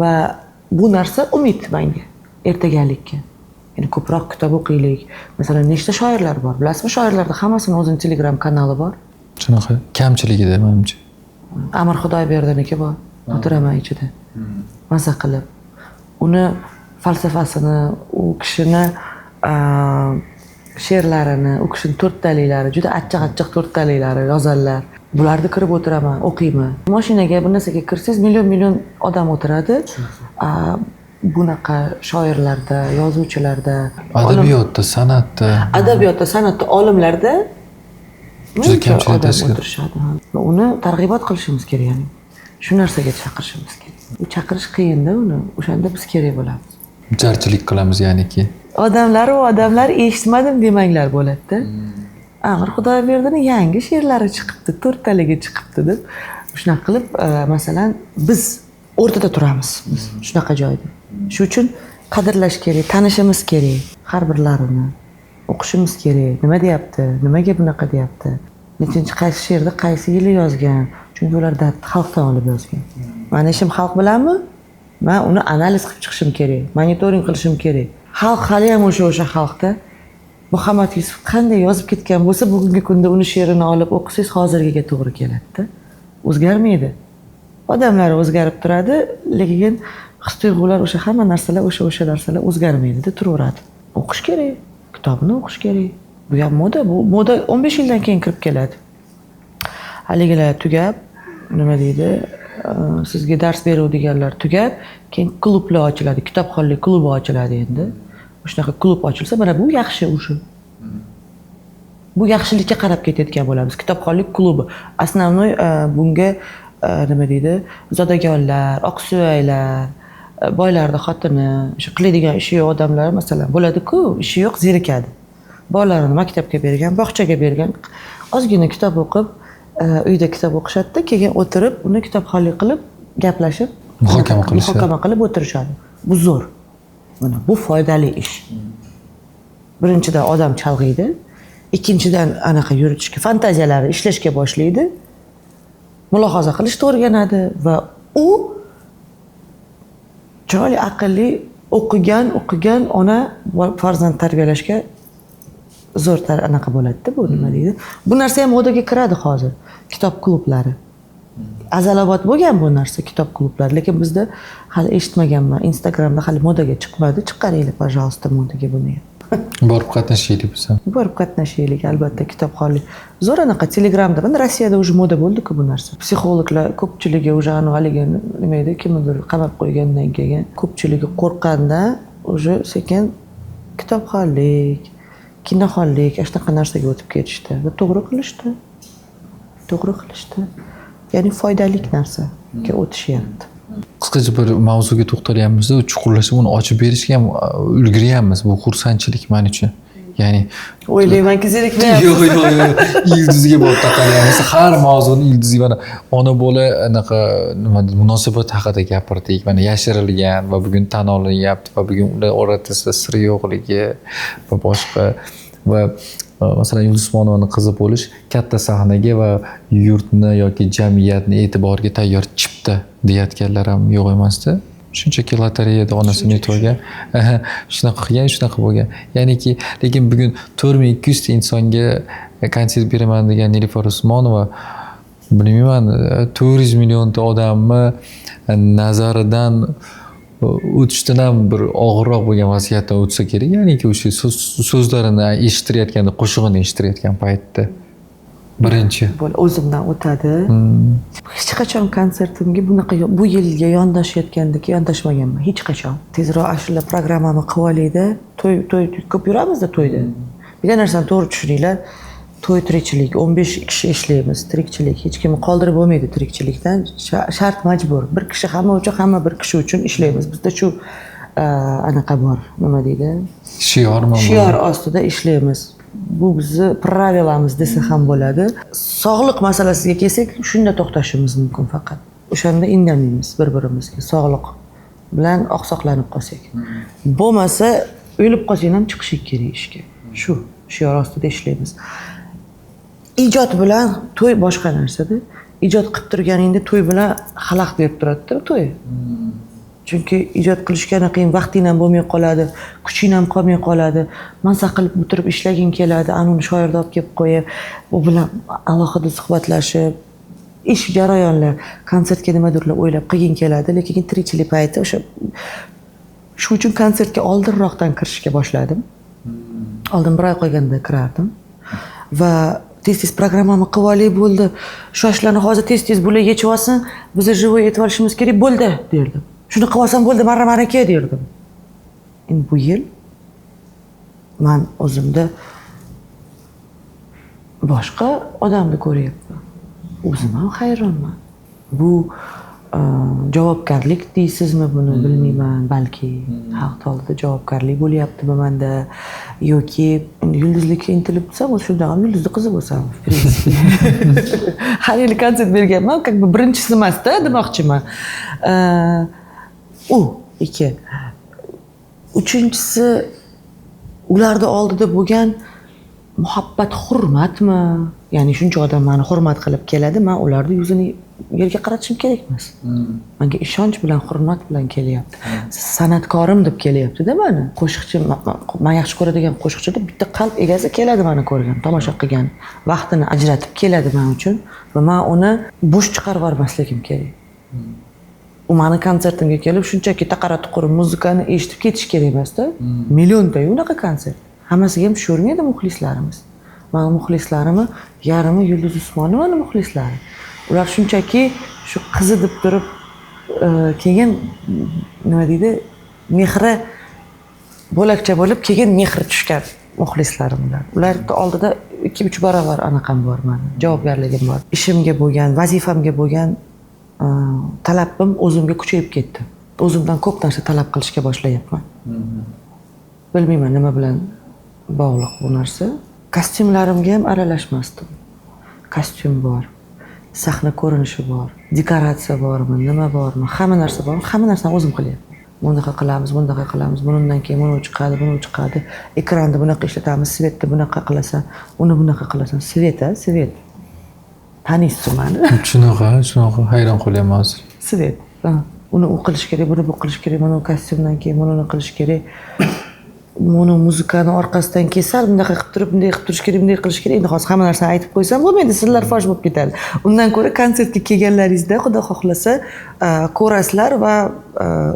Va bu narsa umid menga ertagalikka. Ya'ni ko'proq kitob o'qiylik. Masalan, nechta shoirlar bor? Bilasizmi, shoirlarda hammasini o'zining Telegram kanali bor. Shunaqa kamchiligida menimcha. Amir Xudoyberdiniki bor. O'tiraman ichida. Maza qilib. Uni falsafasini, u kishini she'rlarini, u kishini to'rttaliklari, juda achchiq-achchiq to'rttaliklari yozadilar. Bularni kirib o'tiraman, o'qiyman. Mashinaga bir narsaga kirsangiz million odam o'tiradi. Bunaqa shoirlarda, yozuvchilarda, adabiyotda, san'atda, olimlarda juda kamchilik o'tirishadi. Uni targ'ibot qilishimiz kerak, ya'ni shu narsaga chaqirishimiz kerak. Bu chaqirish qiyin-da uni. O'shanda biz kerak bo'lamiz. Jarchilik qilamiz ya'niki. odamlar eshitmadim demanglar bo'ladi-da. Amir Xudoyberdini yangi she'rlari chiqibdi, 4 taligi chiqibdi deb. Shunaqa qilib, masalan, biz o'rtada turamiz. Biz shunaqa joyda. Shu uchun qadrlash kerak, tanishimiz kerak har birlarini. O'qishimiz kerak. Nima deyapti? Nimaga bunaqa deyapti? Nechinchi qaysi she'rda qaysi yili yozgan? Chunki ular xalqdan olib yozgan. Mani ishim xalq bilanmi? Men uni analiz qilib chiqishim kerak, monitoring qilishim kerak. Xalq hali ham o'sha xalqda Muhammad Yusuf qanday yozib ketgan bo'lsa, bugungi kunda uni she'rini olib o'qisangiz hozirgiga to'g'ri keladi-da. O'zgarmaydi. Odamlar o'zgarib turadi, lekin his-tuyg'ular hamma narsalar o'sha narsalar o'zgarmaydi-da, turaveradi. O'qish kerak, kitobni o'qish kerak. Bu ham moda, bu moda 15 yildan keyin kirib keladi. Haligilar tugab, nima deydi? Sizga dars beradiganlar tugab, keyin klublar ochiladi, kitobxonlik klubi ochiladi endi. Shunaqa klub ochilsa, mana bu yaxshi o'sha. Bu yaxshilikka qarab ketayotgan bo'lamiz. Kitobxonlik klubi. Основной bunga nima deydi? Zodagonlar, oqsuvaylar, boylarning xotini, shu qiladigan ishi yo'q odamlar masalan bo'ladi-ku, ishi yo'q, zerikadi. Bolalarini maktabga bergan, bog'chaga bergan, ozgina kitob o'qib, uyda kitob o'qishadi, keyin o'tirib, uni kitobxonlik qilib, gaplashib, muhokama qilib o'tirishadi. Bu zo'r. Mana bu foydali ish. Birinchidan odam chalg'iydi, ikkinchidan anaqa yuritishga, fantaziyalari ishlashga boshlaydi, mulohaza qilishni o'rganadi va u chiroyli aqlli o'qigan ona farzand tarbiyalashga zo'r anaqa bo'ladi-da, bu nima deydi? Bu narsa ham modaga kiradi hozir. Kitob klublari. Azalobod bo'lgan bu narsa, kitob klublari, lekin bizda hali eshitmaganman. Instagramda hali modaga chiqmadi. Chiqaringlar, pожалуйста, modaga buni ham. Borib qatnashaylik biz ham. Borib qatnashaylik, albatta, kitobxonlik. Zo'r anaqa Telegramda, mana Rossiyada уже moda bo'ldi-ku bu narsa. Psixologlar ko'pchiligi уже haligi nima edi, kimdir qamab qo'ygandan keyin ko'pchiligi qo'rqqanda уже sekin kitobxonlik, kinoxonlik, shunaqa narsaga o'tib ketishdi. Va to'g'ri qilishdi. Ya'ni foydali narsaga o'tishyapti. Qisqacha bir mavzuga to'xtalyapmiz, chuqurlashib uni ochib berishga ham ulguryapmiz. Bu xursandchilik men uchun. Ya'ni o'ylaymanki zerikmayapsiz. Yo'q, ildizga borib taqalyapmiz. Har mavzuni ildiziga mana ona bola anaqa nima munosabat haqida gapirdik. Mana yashirilgan va bugun tan olinyapti va bugun ular o'rtasida sir yo'qligi va boshqa va masalan Yulduz Usmonovaning qizi bo'lish katta sahnaga va yurtni yoki jamiyatni e'tiboriga tayyor chipta deyotganlar ham yo'q emasda. Shunchaki lotereyada onasini yutib olgan, shunaqa qilgan, shunaqa bo'lgan. Ya'niki, lekin bugun 4200 ta insonga konsert beraman degan Nilufar Usmonova, bilmayman, 400 millionta odamni nazaridan o'tishdan ham bir og'irroq bo'lgan vaziyatdan o'tsa kerak. Ya'niki o'sha so'zlarini eshittirayotganda, qo'shig'ini eshittirayotgan paytda birinchi o'zimdan o'tadi. Hech qachon konsertimga bunaqa bu yilga yondashayotgandek yondashmaganman, hech qachon. Tezroq ashula programmani qilib olaydi. To'y ko'p yuramizda to'yda. Bir narsani to'g'ri tushuninglar. To'y tirikchilik, 15 kishi ishlaymiz, tirikchilik. Hech kimni qoldirib bo'lmaydi tirikchilikdan. Shart majbur. Bir kishi hamma uchun, hamma bir kishi uchun ishlaymiz. Bizda shu anaqa bor, nima deydi? Shior ostida ishlaymiz. Bu bizni pravilamiz desa ham bo'ladi. Sog'liq masalasiga kelsak, shunda to'xtashimiz mumkin faqat. O'shanda indamaymiz bir-birimizga, sog'liq bilan oqsoqlanib qolsak. Bo'lmasa, o'lib qolsang ham chiqishing kerak ishga. Shu shior ostida ishlaymiz. Ijod bilan to'y boshqa narsada. Ijod qilib turganingda to'y bilan xalaq berib turadi-da to'y. Chunki ijod qilishga qiyin, vaqting ham bo'lmay qoladi, kuching ham qolmay qoladi. Mansa qilib o'tirib ishlaging keladi, uni shoirni olib kelib qo'yib, u bilan alohida suhbatlashib, ish jarayonlar, konsertga nimadirlar o'ylab qilging keladi, lekin tirikchilik payti o'sha shu uchun konsertga oldinroqdan kirishga boshladim. Oldin bir oy qolganda kirardim va tez programmani qilib olay bo'ldi. Shu ishlarni hozir tez bo'lay yechib olsin, biz живой etib olishimiz kerak bo'ldi derdim. Shuni qilib olsam bo'ldi, marra-maraka derdim. Endi bu yil men o'zimda boshqa odamni ko'ryapman. O'zim ham hayronman. Bu javobgarlik deysizmi buni bilmayman, balki xalq oldida javobgarlik bo'lyaptimi menda yoki yulduzlikka intilib bo'lsam, shunda ham yulduzli qizi bo'lsam, в принципе. Har yili konsert berganman, как бы birinchisi emas-da demoqchiman. U ikki. Uchinchisi ularda oldida bo'lgan muhabbat, hurmatmi? Ya'ni shuncha odam meni hurmat qilib keladi, men ularni yuzini yerga qaratishim kerak emas. Menga ishonch bilan, hurmat bilan kelyapti. San'atkorim deb kelyapti-da meni. Qo'shiqchi, men yaxshi ko'radigan qo'shiqchi deb bitta qalb egasi keladi meni ko'rgan, tomosha qilgan, vaqtini ajratib keladi men uchun va men uni bo'sh chiqarib yubormasligim kerak. U meni konsertimga kelib shunchaki taqara-tuqur muzikani eshitib ketish kerak emas-da. Millionta unaqa konsert. Hammasiga ham tushavermaydi muxlislarimiz. Meni muxlislarimni yarmi Yulduz Usmonovani muxlislari. Ular shunchaki shu qizi deb turib keyin nima deydi, mehri bo'lakcha bo'lib, keyin mehri tushgan muxlislarim ular. Ular oldida 2-3 barobar anaqam bor meni, javobgarligim bor. Ishimga bo'lgan, vazifamga bo'lgan talabim o'zimga kuchayib ketdi. O'zimdan ko'p narsa talab qilishga boshlayapman. Bilmayman nima bilan bog'liq bu narsa. Kostyumlarimga ham aralashmasdim. Kostyum bor, sahna ko'rinishi bor, dekoratsiya bormi, nima bormi, hamma narsa bormi, hamma narsani o'zim qilyapman. Bunaqa qilamiz, bunaqa qilamiz, bundan keyin buni chiqadi, buni chiqadi. Ekranda bunaqa ishlatamiz, svetda bunaqa qilasan, uni bunaqa qilasan. Svet. Tanisizmi meni? Shunaqa hayron qolyapman hozir. Svet. Uni u qilish kerak, buni bu qilish kerak, buni kostyumdan keyin buni qilish kerak. Buni muzikani orqasidan kesar, bunday qilib turib, bunday qilib turish kerak, bunday qilish kerak. Endi hozir hamma narsani aytib qo'ysam bo'lmaydi, sizlar fosh bo'lib ketadi. Undan ko'ra konsertga kelganlaringizda Xudo xohlasa ko'rasizlar va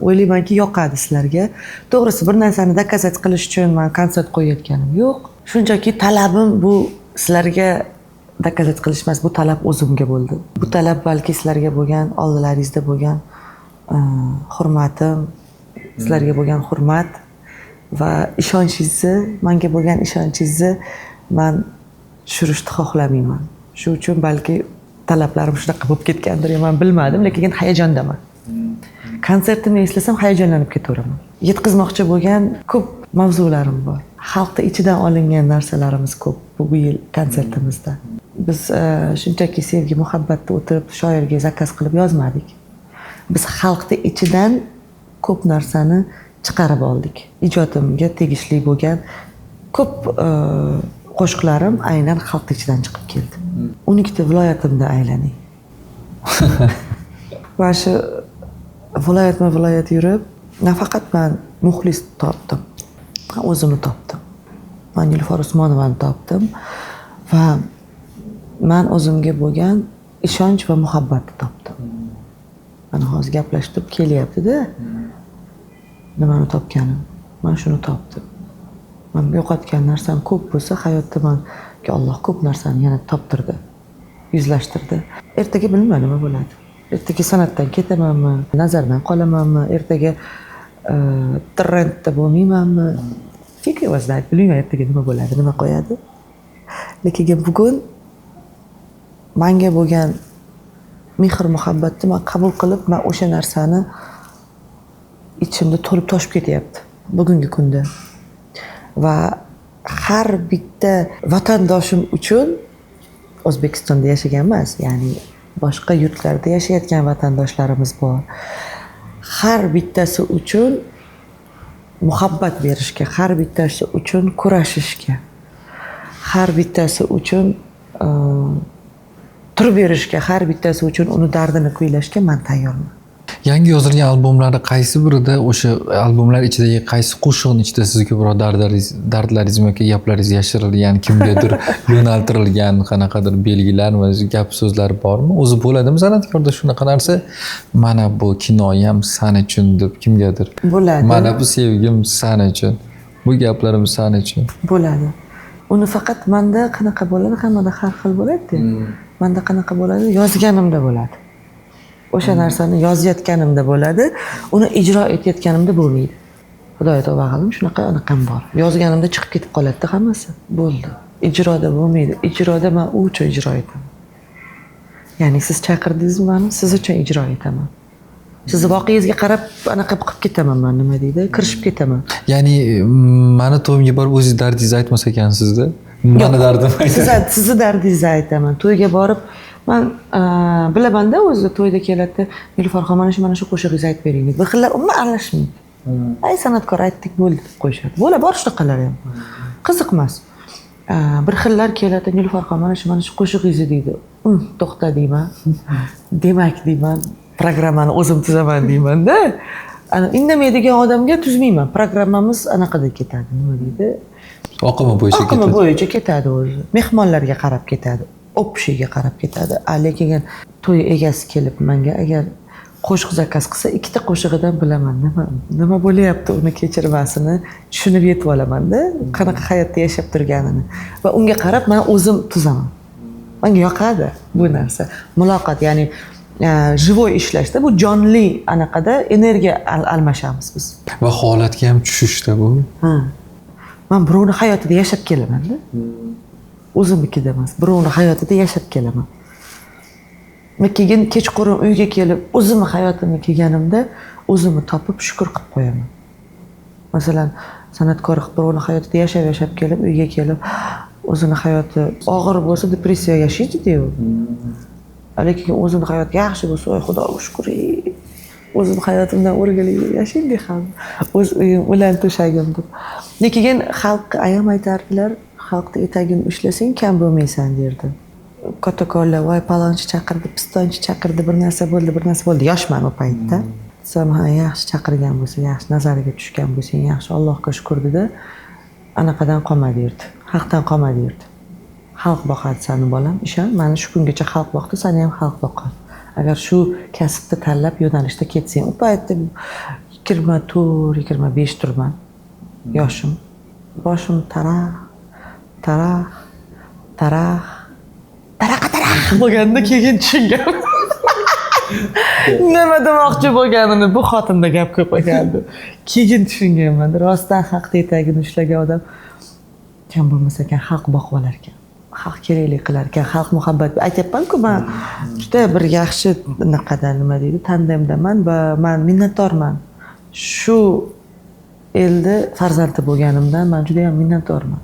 o'ylaymanki yoqadi sizlarga. To'g'risi bir narsani dokazat qilish uchun men konsert qo'yayotganim yo'q. Shunchaki talabim bu sizlarga dokazat qilish emas, bu talab o'zimga bo'ldi. Bu talab balki sizlarga bo'lgan, oldilaringizda bo'lgan hurmatim, sizlarga bo'lgan hurmat va ishonchingizni, menga bo'lgan ishonchingizni men tushirishni xohlamayman. Shu uchun balki talablarim shunaqa bo'lib ketgandir, men bilmadim, lekin hayajondaman. Konsertimni eslasam hayajonlanib ketaveraman. Yetkazmoqchi bo'lgan ko'p mavzularim bor. Xalqning ichidan olingan narsalarimiz ko'p bu yil konsertimizda. Biz shunchaki sevgi, muhabbatni o'tirib shoirga zakaz qilib yozmadik. Biz xalqning ichidan ko'p narsani chiqarib oldik. Ijodimga tegishli bo'lgan ko'p qo'shiqlarim aynan xalq ichidan chiqib keldi. 12 ta viloyatimda aylanay. Va shu viloyat yurib, nafaqat men muxlis topdim, o'zimni topdim. Men Nilufar Usmonovani topdim va men o'zimga bo'lgan ishonch va muhabbatni topdim. Mana hozir gaplashib kelyapti-da. Nimani topganim? Men shuni topdim. Men yo'qotgan narsam ko'p bo'lsa, hayotda menga Alloh ko'p narsani yana toptirdi, yuzlashtirdi. Ertaga bilmayman nima bo'ladi. Ertaga san'atdan ketamanmi, nazardan qolamanmi, ertaga trendda bo'lmaymanmi? Fig o'zlaydi, bilmayman ertaga nima bo'ladi, nima qo'yadi. Lekin bugun menga bo'lgan mehr muhabbatni men qabul qilib, men o'sha narsani ichimda to'lib toshib ketyapti bugungi kunda. Va har bitta vatandoshim uchun O'zbekistonda yashagan emas, ya'ni boshqa yurtlarda yashayotgan vatandoshlarimiz bor. Har bittasi uchun muhabbat berishga, har bittasi uchun kurashishga, har bittasi uchun turib berishga, har bittasi uchun uni dardini kuylashga men tayyorman. Yangi yozilgan albomlarda qaysi birida o'sha albomlar ichidagi qaysi qo'shiqning ichida sizga biror dardlaringiz yoki gaplaringiz yashirilgan, kimgadir yo'naltirilgan qanaqadir belgilar va gap so'zlar bormi? O'zi bo'ladimi san'atkorda shunaqa narsa? Mana bu kinoyam san uchun deb kimgadir. Bo'ladi. Mana bu sevgim san uchun. Bu gaplarim san uchun. Bo'ladi. Uni faqat menda qanaqa bo'ladi, hammada har xil bo'ladi. Menda qanaqa bo'ladi? Yozganimda bo'ladi. O'sha narsani yozayotganimda bo'ladi, uni ijro etayotganimda bo'lmaydi. Xudoga tavba qildim, shunaqa anaqam bor. Yozganimda chiqib ketib qoladi hammasi. Bo'ldi. Ijroda bo'lmaydi. Ijroda men u uchun ijro etaman. Ya'ni siz chaqirdingizmi meni, siz uchun ijro etaman. sizni voqeangizga qarab anaqa qilib ketaman man, nima deydi, kirishib ketaman. Ya'ni mani to'yimga borib o'zingiz dardingizni aytmas ekansizda. Mani dardim aytasiz. Sizni dardingizni aytaman. To'yga borib man bilaman-da, o'zi to'yda keladi, Nilufar mana shu qo'shig'ingizni aytib bering deb. Bir xillar umuman aralashmaydi. Ay san'atkor aytdik bo'ldi deb qo'yishadi. Bor shunaqalar ham. Qiziqmas. Bir xillar keladi, Nilufar mana shu qo'shig'ingizni deydi. To'xta deyman. Demak deyman, programmani o'zim tuzaman deyman-da. Indamaydigan odamga tuzmayman. Programmamiz anaqada ketadi, nima deydi? Oqimi bo'yicha ketadi. Oqimi bo'yicha ketadi o'zi. Mehmonlarga qarab ketadi, opshiga qarab ketadi. Lekin to'y egasi kelib menga agar qo'shiq zakaz qilsa, ikkita qo'shig'idan bilaman nima bo'layapti, uni kechirmasini tushunib yetib olaman-da, qanaqa hayotda yashab turganini va unga qarab men o'zim tuzaman. Menga yoqadi bu narsa. Muloqot, ya'ni живой ishlashda, bu jonli anaqada energiya almashamiz biz. Va holatga ham tushishda bu. Men birovning hayotida yashab kelaman-da. O'zimnikida emas, birovning hayotida yashab kelaman. Men keyin kechqurun uyga kelib, o'zimning hayotimga kelganimda o'zimni topib shukur qilib qo'yaman. Masalan, san'atkor birovning hayotida yashab kelib, uyga kelib, o'zining hayoti og'ir bo'lsa, depressiya yashaydi-ku. Lekin o'zining hayoti yaxshi bo'lsa, "Voy Xudoga shukr, o'zim hayotimdan o'rgilib yashaydi ham. O'z uyim, ulan to'shagim" deb. Lekin xalqqa ayam aytardilar, xalqda etagini ushlasang kam bo'lmaysan derdi. Kattakonlar, "Voy palonchi chaqirdi, pistonchi chaqirdi, bir narsa bo'ldi." Yoshman o paytda. Desam, "Ha, yaxshi chaqirgan bo'lsa, yaxshi nazariga tushgan bo'lsang, yaxshi, Allohga shukr" dedi. Anaqadan qolma derdi. Haqdan qolma derdi. Xalq boqadi seni bolam, ishon, meni shu kungacha xalq boqdi, seni ham xalq boqadi. Agar shu kasbni tanlab yo'nalishda ketsang, u paytda 24-25 turman. Yoshim. Boshim taraq bo'lganda keyin tushungan. Nima demoqchi bo'lganini bu xotinda gap ko'p ekan. Keyin tushunganman. Rostdan haqda etagini ushlagan odam kam bo'lmasa ekan xalq boqib olar ekan. Xalq keraklik qilar ekan, xalq muhabbat. Aytayapman-ku, men juda bir yaxshi naqadan nima deydi, tandemdaman va men minnatdorman. Shu elda farzandi bo'lganimdan men juda ham minnatdorman.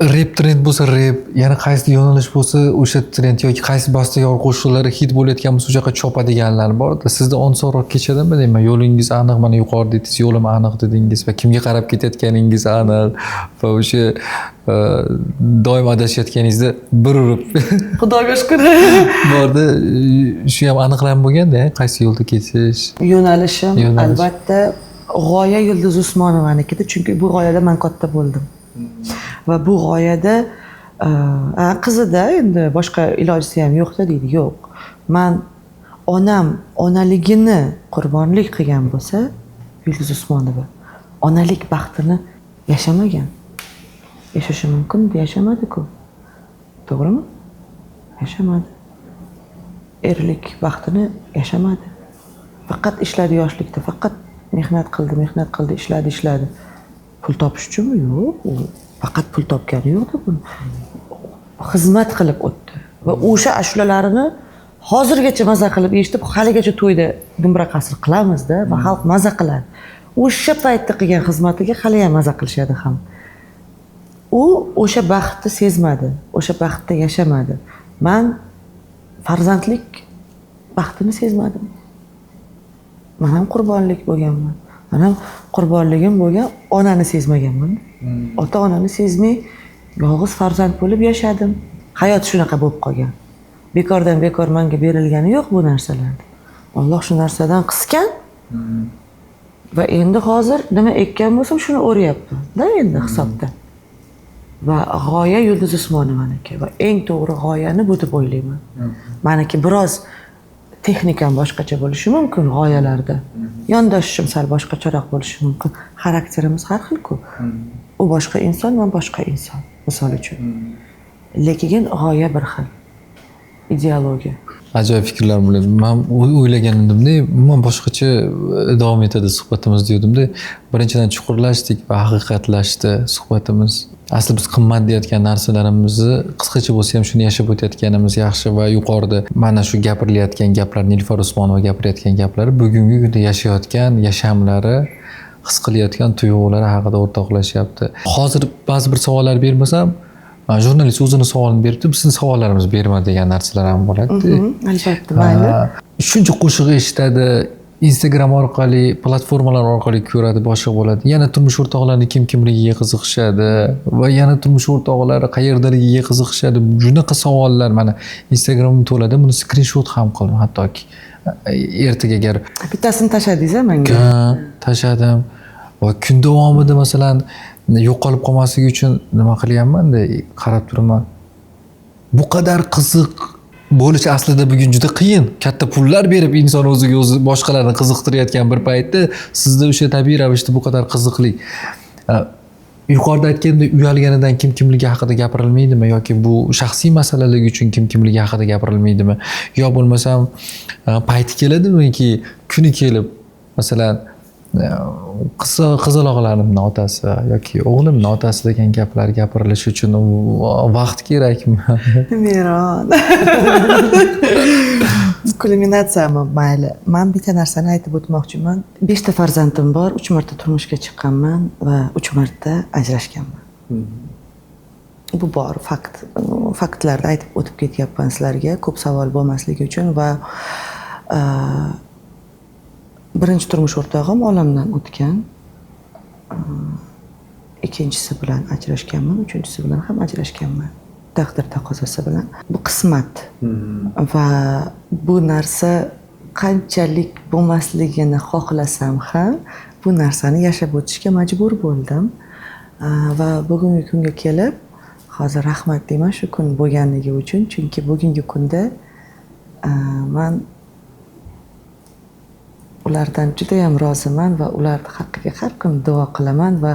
Rap trend bo'lsa rap, yana qaysi yo'nalish bo'lsa o'sha trend yoki qaysi bastayor qo'shiqlari hit bo'layotgan bo'lsa, o'sha yoqqa chopadiganlar bor-da. Sizda osonroq kechadimi deyman? Yo'lingiz aniq, mana yuqorida dedingiz, yo'lim aniq dedingiz va kimga qarab ketayotganingiz aniq va o'sha doim adashayotganingizda bir urib Xudoga shukr. borda shu ham aniqlanib bo'lganda, qaysi yo'lda ketish. Yo'nalishim albatta g'oya Yulduz Usmonovanikida, chunki bu g'oyada men katta bo'ldim. Va bu g'oyada qizida endi boshqa ilojisi ham yo'qda deydi. Yo'q. Men onam onaligini qurbonlik qilgan bo'lsa, Yulduz Usmonova onalik baxtini yashamagan. Yashashi mumkin, yashamadi-ku. To'g'rimi? Yashamadi. Erlik baxtini yashamadi. Faqat ishladi yoshlikda, faqat mehnat qildi, ishladi. Pul topish uchunmi? Yo'q. Faqat pul topgani yo'q-da buni. Xizmat qilib o'tdi va o'sha ashulalarini hozirgacha maza qilib eshitib, haligacha to'yda dumbra qasr qilamiz-da va xalq maza qiladi. O'sha paytda qilgan xizmatiga hali ham maza qilishadi ham. U o'sha baxtni sezmadi, o'sha baxtda yashamadi. Men farzandlik baxtini sezmadim. Men ham qurbonlik bo'lganman. Men ham qurbonligim bo'lgan onani sezmaganman. Ota-onani sezmay yolg'iz farzand bo'lib yashadim. Hayot shunaqa bo'lib qolgan. Bekordan bekor menga berilgani yo'q bu narsalar. Alloh shu narsadan qisgan. Va endi hozir nima ekkan bo'lsam shuni o'ryapman-da endi hisobda. Va g'oya Yulduz Usmonovaniki va eng to'g'ri g'oyani bu deb o'ylayman. Meniki biroz texnikam boshqacha bo'lishi mumkin g'oyalarda. Yondoshishim sal boshqacharoq bo'lishi mumkin. Xarakterimiz har xil-ku. U boshqa inson, men boshqa inson, misol uchun. Lekin g'oya bir xil. ideologiya. Ajoyib fikrlar bo'lyapti. Men o'ylagan edimda, umuman boshqacha davom etadi suhbatimiz degandimda, birinchidan chuqurlashdik va haqiqatlashdi suhbatimiz. Asli biz qimmat deyotgan narsalarimizni qisqacha bo'lsa ham shuni yashab o'tayotganimiz yaxshi va yuqorida mana shu gapirilayotgan gaplar, Nilufar Usmonova gapirayotgan gaplari bugungi kunda yashayotgan yashamlari, his qilayotgan tuyg'ulari haqida o'rtoqlashyapti. Hozir ba'zi bir savollar bermasam, jurnalist o'zini savolini beribdi, bizning savollarimiz berma degan narsalar ham bo'ladi. Albatta, mayli. Shuncha qo'shiq eshitadi, Instagram orqali, platformalar orqali ko'radi, boshqa bo'ladi. Yana turmush o'rtoqlarini kim-kimligiga qiziqishadi va yana turmush o'rtoqlari qayerdaligiga qiziqishadi. Shunaqa savollar mana Instagramim to'ladi, buni skrinshot ham qildim hattoki. Ertaga agar Bittasini tashladingiz-a menga? Tashladim. Va kun davomida masalan yo'qolib qolmasligi uchun nima qilyapman-da, qarab turaman. Bu qadar qiziq bo'lish aslida bugun juda qiyin. Katta pullar berib inson o'ziga o'zi boshqalarni qiziqtirayotgan bir paytda sizda o'sha tabiiy ravishda bu qadar qiziqlik. Yuqorida aytgandek, uyalganidan kim-kimligi haqida gapirilmaydimi yoki bu shaxsiy masalalar uchun kim-kimligi haqida gapirilmaydimi? Yo bo'lmasam payti keladimi-ki, kuni kelib masalan qizaloqlarimning otasi yoki o'g'limning otasi degan gaplar gapirilishi uchun vaqt kerakmi? Meron. Kulminatsiyami? Mayli. Men bitta narsani aytib o'tmoqchiman. 5 ta farzandim bor, 3 marta turmushga chiqqanman va 3 marta ajrashganman. Bu bor fakt. Faktlarni aytib o'tib ketyapman sizlarga, ko'p savol bo'lmasligi uchun va birinchi turmush o'rtog'im olamdan o'tgan. Ikkinchisi bilan ajrashganman, uchinchisi bilan ham ajrashganman. Taqdir taqozosi bilan. Bu qismat. Va bu narsa qanchalik bo'lmasligini xohlasam ham, bu narsani yashab o'tishga majbur bo'ldim. Va bugungi kunga kelib, hozir rahmat deyman shu kun bo'lganligi uchun, chunki bugungi kunda men ulardan juda ham roziman va ularning haqqiga har kun duo qilaman va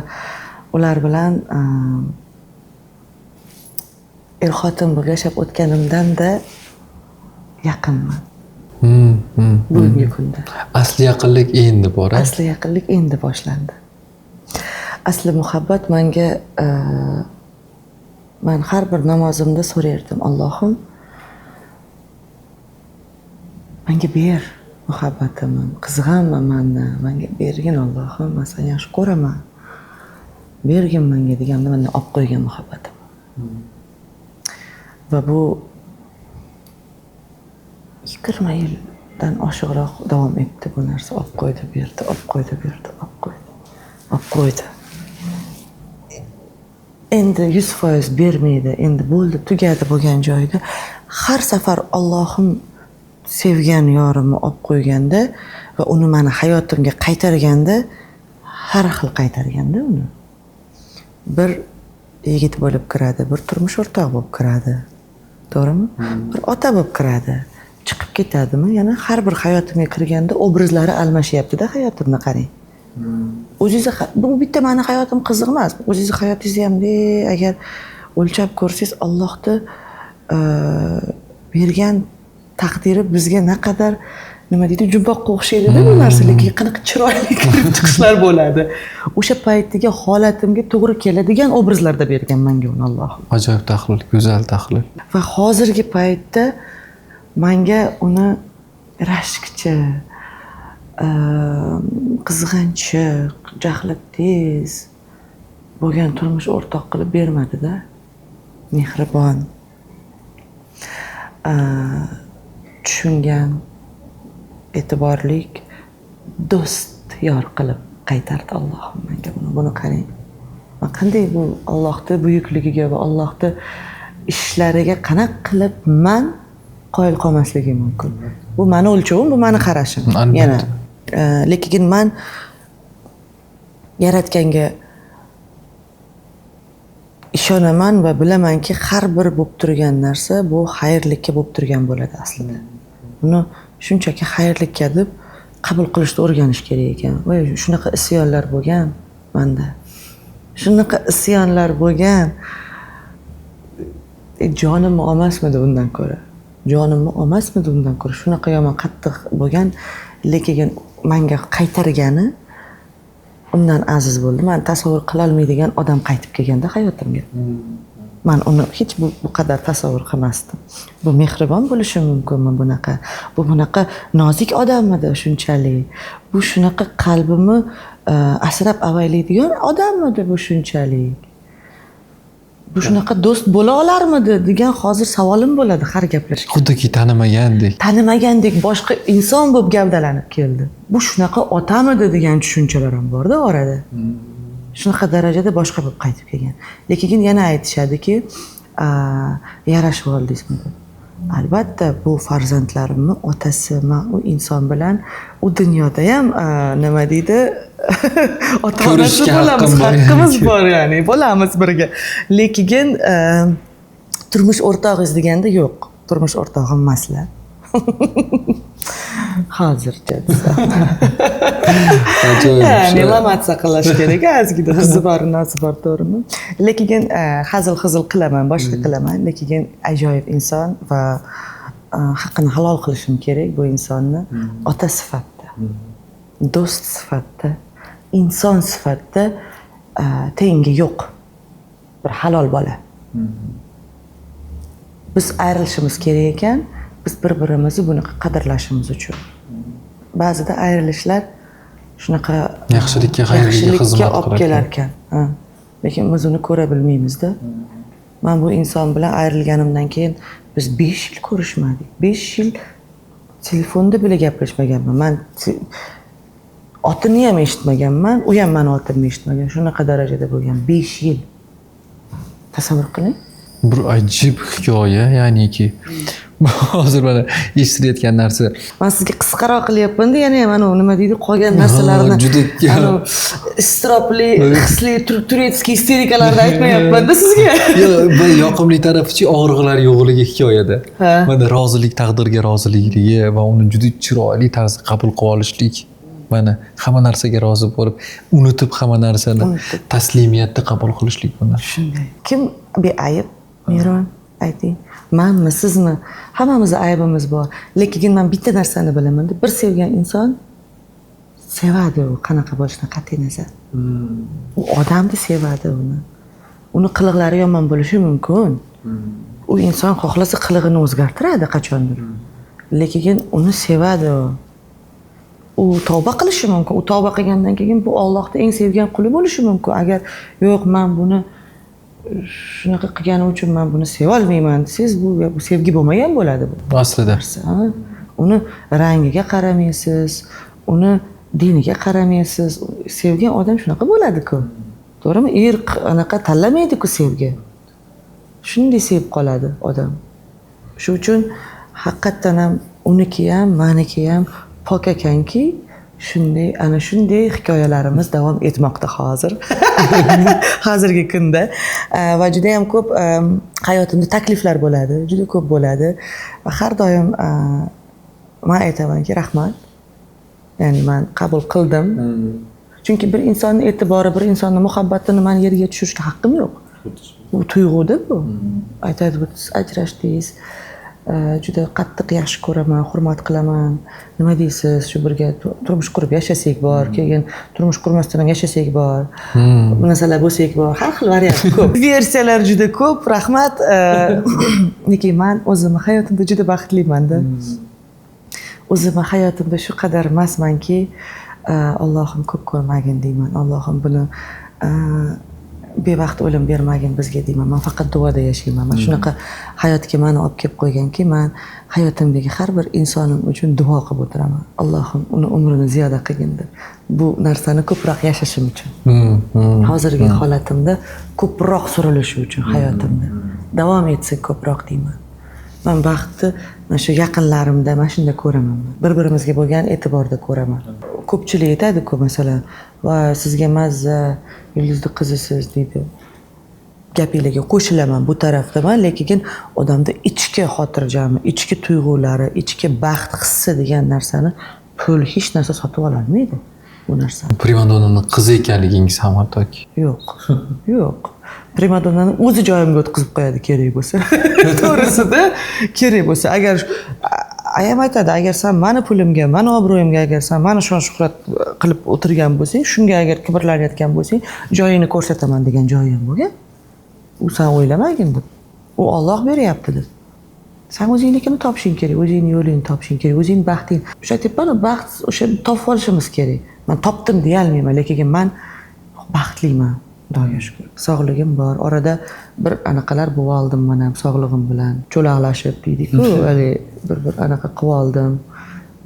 ular bilan er-xotin bo'lib yashab o'tganimdan-da yaqinman. Bugungi kunda. Asli yaqinlik endi bor. Asli yaqinlik endi boshlandi. Asli muhabbat menga men har bir namozimda so'rardim, Allohim menga ber muhabbatimni, qizg'anma menni, menga bergin Allohim, men seni yaxshi ko'raman. Bergin menga deganda menga olib qo'ygan muhabbatim. Va bu 20 yildan oshiqroq davom etdi bu narsa. Olib qo'ydi, berdi, olib qo'ydi, berdi, olib qo'ydi. Olib qo'ydi. Endi 100% bermaydi, endi bo'ldi, tugadi bo'lgan joyda har safar Allohim sevgan yorimni olib qo'yganda va uni meni hayotimga qaytarganda har xil qaytarganda uni. Bir yigit bo'lib kiradi, bir turmush o'rtoq bo'lib kiradi. To'g'rimi? Bir ota bo'lib kiradi. Chiqib ketadimi? Yana har bir hayotimga kirganda obrazlari almashyapti-da hayotimni qarang. O'zingiz bu bitta meni hayotim qiziq emas. O'zingiz hayotingizni ham agar o'lchab ko'rsangiz, Allohning bergan taqdiri bizga naqadar nima deydi, jumboqqa o'xshaydi-da bu narsa, lekin qanaqa chiroyli kirib chiqishlar bo'ladi. O'sha paytdagi holatimga to'g'ri keladigan obrazlarda bergan menga uni Alloh. Ajoyib tahlil, go'zal tahlil. Va hozirgi paytda menga uni rashkchi, qizg'anchiq, jahli tez bo'lgan turmush o'rtoq qilib bermadi-da. Mehribon, tushungan, e'tiborlik, do'st yor qilib qaytardi Allohim menga buni qarang. Men qanday bu Allohning buyukligiga va Allohning ishlariga qanaqa qilib men qoyil qolmasligim mumkin. Bu meni o'lchovim, bu meni qarashim. Yana lekin men yaratganga ishonaman va bilamanki, har bir bo'lib turgan narsa bu xayrlikka bo'lib turgan bo'ladi aslida. Buni shunchaki xayrlikka deb qabul qilishni o'rganish kerak ekan. Voy, shunaqa isyonlar bo'lgan menda. Shunaqa isyonlar bo'lgan. Jonim olmasmidi bundan ko'ra. jonimni olmasmidi undan ko'ra shunaqa yomon qattiq bo'lgan lekin menga qaytargani undan aziz bo'ldi. Men tasavvur qila olmaydigan odam qaytib kelganda hayotimga. Men uni hech bu qadar tasavvur qilmasdim. Bu mehribon bo'lishi mumkinmi bunaqa? Bu bunaqa nozik odammidi shunchalik? Bu shunaqa qalbimni asrab avaylaydigan odammidi bu shunchalik? Bu shunaqa do'st bo'la olarmidi degan hozir savolim bo'ladi har gaplashganda. Xuddiki Tanimagandek boshqa inson bo'lib gavdalanib keldi. Bu shunaqa otamidi degan tushunchalar ham bor-da orada. Shunaqa darajada boshqa bo'lib qaytib kelgan. Lekin yana aytishadiki, yarashib oldingizmi deb. Albatta bu farzandlarimni otasi, men u inson bilan u dunyoda ham nima deydi? Ota-onasi bo'lamiz, haqqimiz bor ya'ni, bo'lamiz birga. Lekin turmush o'rtog'ingiz deganda yo'q. Turmush o'rtog'im emaslar. Hozircha desam. Ya'ni lamatsa qilish kerak, ozgina qizi bor, nosi bor, to'g'rimi? Lekin hazil-hizil qilaman, boshqa qilaman, lekin ajoyib inson va haqqini halol qilishim kerak bu insonni ota sifatida, do'st sifatida, inson sifatida tengi yo'q. Bir halol bola. Biz ayrilishimiz kerak ekan, biz bir-birimizni bunaqa qadrlashimiz uchun. Ba'zida ayrilishlar shunaqa yaxshilikka, xayrlikka xizmat olib kelar ekan. Lekin biz uni ko'ra bilmaymiz-da. Men bu inson bilan ayrilganimdan keyin biz 5 yil ko'rishmadik. 5 yil telefonda bile gaplashmaganman. Men otini ham eshitmaganman, u ham meni otimni eshitmagan. Shunaqa darajada bo'lgan 5 yil. Tasavvur qiling. Bir ajib hikoya, ya'niki hozir mana eshitilayotgan narsa. Men sizga qisqaroq qilyapman-da, yana ham ana nima deydi, qolgan narsalarni juda istropli, hisli, turetskiy isterikalarni aytmayapman-da sizga. Yo'q, bir yoqimli tarafichi og'riqlar yo'qligi hikoyada. Mana rozilik, taqdirga rozilikligi va uni juda chiroyli tarzda qabul qilib olishlik. Mana hamma narsaga rozi bo'lib, unutib hamma narsani taslimiyatda qabul qilishlik bundan. Shunday. Kim beayb? Miron, ayting. Menmi, sizmi? Hammamizning aybimiz bor. Lekin men bitta narsani bilaman. Bir sevgan inson sevadi u qanaqa bo'lishidan qat'iy nazar. U odamni sevadi uni. Uni qiliqlari yomon bo'lishi mumkin. U inson xohlasa qilig'ini o'zgartiradi qachondir. Lekin uni sevadi u. U tavba qilishi mumkin. U tavba qilgandan keyin bu Allohning eng sevgan quli bo'lishi mumkin. Agar yo'q, men buni shunaqa qilganim uchun men buni seva olmayman desangiz, bu sevgi bo'lmagan bo'ladi bu. Aslida. Uni rangiga qaramaysiz, uni diniga qaramaysiz. Sevgan odam shunaqa bo'ladi-ku. To'g'rimi? Irq anaqa tanlamaydi-ku sevgi. Shunday sevib qoladi odam. Shu uchun haqiqatan ham uniki ham, meniki ham pok ekanki, ana shunday hikoyalarimiz davom etmoqda hozir. Hozirgi kunda va juda ham ko'p hayotimda takliflar bo'ladi, juda ko'p bo'ladi va har doim men aytamanki, rahmat. Ya'ni men qabul qildim. Chunki bir insonning e'tibori, bir insonning muhabbatini men yerga tushirishga haqqim yo'q. Bu tuyg'uda bu. Aytadi, siz ajrashdingiz. Juda qattiq yaxshi ko'raman, hurmat qilaman. Nima deysiz? Shu birga turmush qurib yashasak bor, keyin turmush qurmasdan ham yashasak bor. Bu narsalar bo'lsak bor. Har xil variant ko'p. Versiyalar juda ko'p. Rahmat. Lekin men o'zimni hayotimda juda baxtliman-da. O'zimni hayotimda shu qadar emasmanki, Allohim ko'p ko'rmagin deyman. Allohim buni bevaqt o'lim bermagin bizga deyman. Men faqat duoda yashayman. Men shunaqa hayotga meni olib kelib qo'yganki, men hayotimdagi har bir insonim uchun duo qilib o'tiraman. Allohim uni umrini ziyoda qilgin deb. Bu narsani ko'proq yashashim uchun. Hozirgi holatimda ko'proq surilishi uchun hayotimda. Davom etsin ko'proq deyman. Men baxtni mana shu yaqinlarimda mana shunda ko'raman. Bir-birimizga bo'lgan e'tiborda ko'raman. Ko'pchilik aytadi-ku, masalan, va sizga mazza, yulduzli qizisiz deydi. Gapinglarga qo'shilaman bu tarafdaman, lekin odamda ichki xotirjami, ichki tuyg'ulari, ichki baxt hissi degan narsani pul hech narsa sotib ola olmaydi bu narsani. Primadonnaning qizi ekanligingiz ham hattoki. Yo'q. Yo'q. primadonnani o'zi joyimga o'tkazib qo'yadi kerak bo'lsa. To'g'risida kerak bo'lsa, agar ayam aytadi, agar sen mani pulimga, mani obro'yimga, agar sen mani shon shuhrat qilib o'tirgan bo'lsang, shunga agar kibrlanayotgan bo'lsang, joyingni ko'rsataman degan joyi ham bo'lgan. U sen o'ylamagin deb. U Alloh beryapti deb. Sen o'zingnikini topishing kerak, o'zingning yo'lingni topishing kerak, o'zing baxting. O'sha aytyapman, baxt o'sha topib olishimiz kerak. Men topdim deya olmayman, lekin men baxtliman. Xudoga shukr. Sog'ligim bor. Orada bir anaqalar bo'lib oldim men ham sog'ligim bilan. Cho'laqlashib deydik-ku, hali bir anaqa qilib oldim.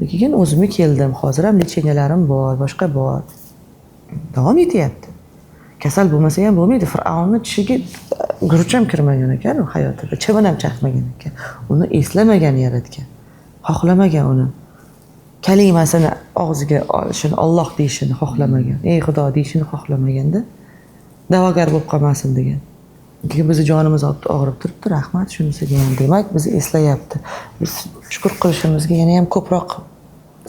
Lekin o'zimga keldim. Hozir ham lechenialarim bor, boshqa bor. Davom etyapti. Kasal bo'lmasa ham bo'lmaydi. Fir'avnning tishiga gurucham kirmagan ekan u hayotida. Chivin ham chaqmagan ekan. Uni eslamagan yaratgan. Xohlamagan uni. Kalimasini og'ziga olishini, Alloh deyishini xohlamagan. Ey Xudo deyishini xohlamaganda da'vogar bo'lib qolmasin degan. Lekin bizni jonimiz og'rib turibdi, rahmat shunisiga ham. Demak, bizni eslayapti. Biz shukr qilishimizga yana ham ko'proq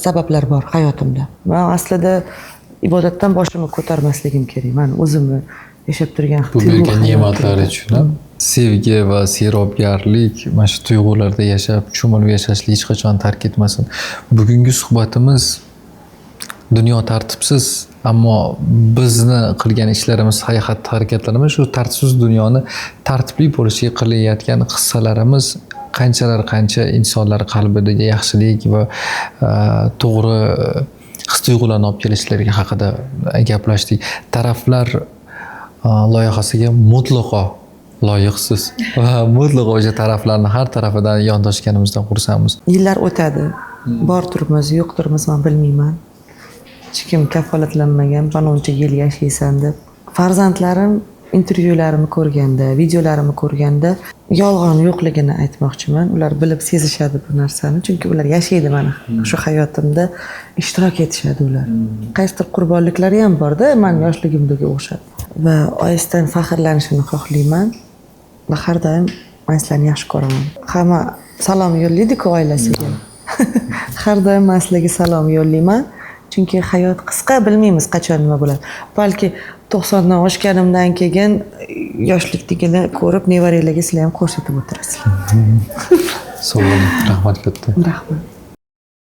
sabablar bor hayotimda. Men aslida ibodatdan boshimni ko'tarmasligim kerak. Men o'zimni yashab turgan bu bergan ne'matlar uchun sevgi va serobgarlik mana shu tuyg'ularda yashab, cho'milib yashashni hech qachon tark etmasin. Bugungi suhbatimiz dunyo tartibsiz, ammo bizni qilgan ishlarimiz, harakatlarimiz shu tartibsiz dunyoni tartibli bo'lishiga qilayotgan hissalarimiz qancha insonlar qalbidagi yaxshilik va to'g'ri his-tuyg'ularni olib kelishlari haqida gaplashdik. Taraflar loyihasiga mutlaqo loyiqsiz va mutlaqo o'sha taraflarni har tarafidan yondoshganimizdan xursandmiz. Yillar o'tadi. Bor turibmiz, yo'q turibmiz, men bilmayman. Hech kim kafolatlanmagan, "Banoncha yil yashaysan" deb. Farzandlarim intervyularimni ko'rganda, videolarimni ko'rganda yolg'on yo'qligini aytmoqchiman. Ular bilib sezishadi bu narsani, chunki ular yashaydi mana shu hayotimda ishtirok etishadi ular. Qaysidir qurbonliklari ham bor-da, men yoshligimdagi o'xshab. Va oyisidan faxrlanishini xohlayman va har doim men sizlarni yaxshi ko'raman. Hamma salom yo'llaydi-ku oilasiga. Har doim men sizlarga salom yo'llayman. Chunki hayot qisqa, bilmaymiz qachon nima bo'ladi. Balki 90 dan oshganimdan keyin yoshlikligini ko'rib, nevaranglarga sizlar ham ko'rsatib o'tirasizlar. Sog' bo'ling, rahmat katta. Rahmat.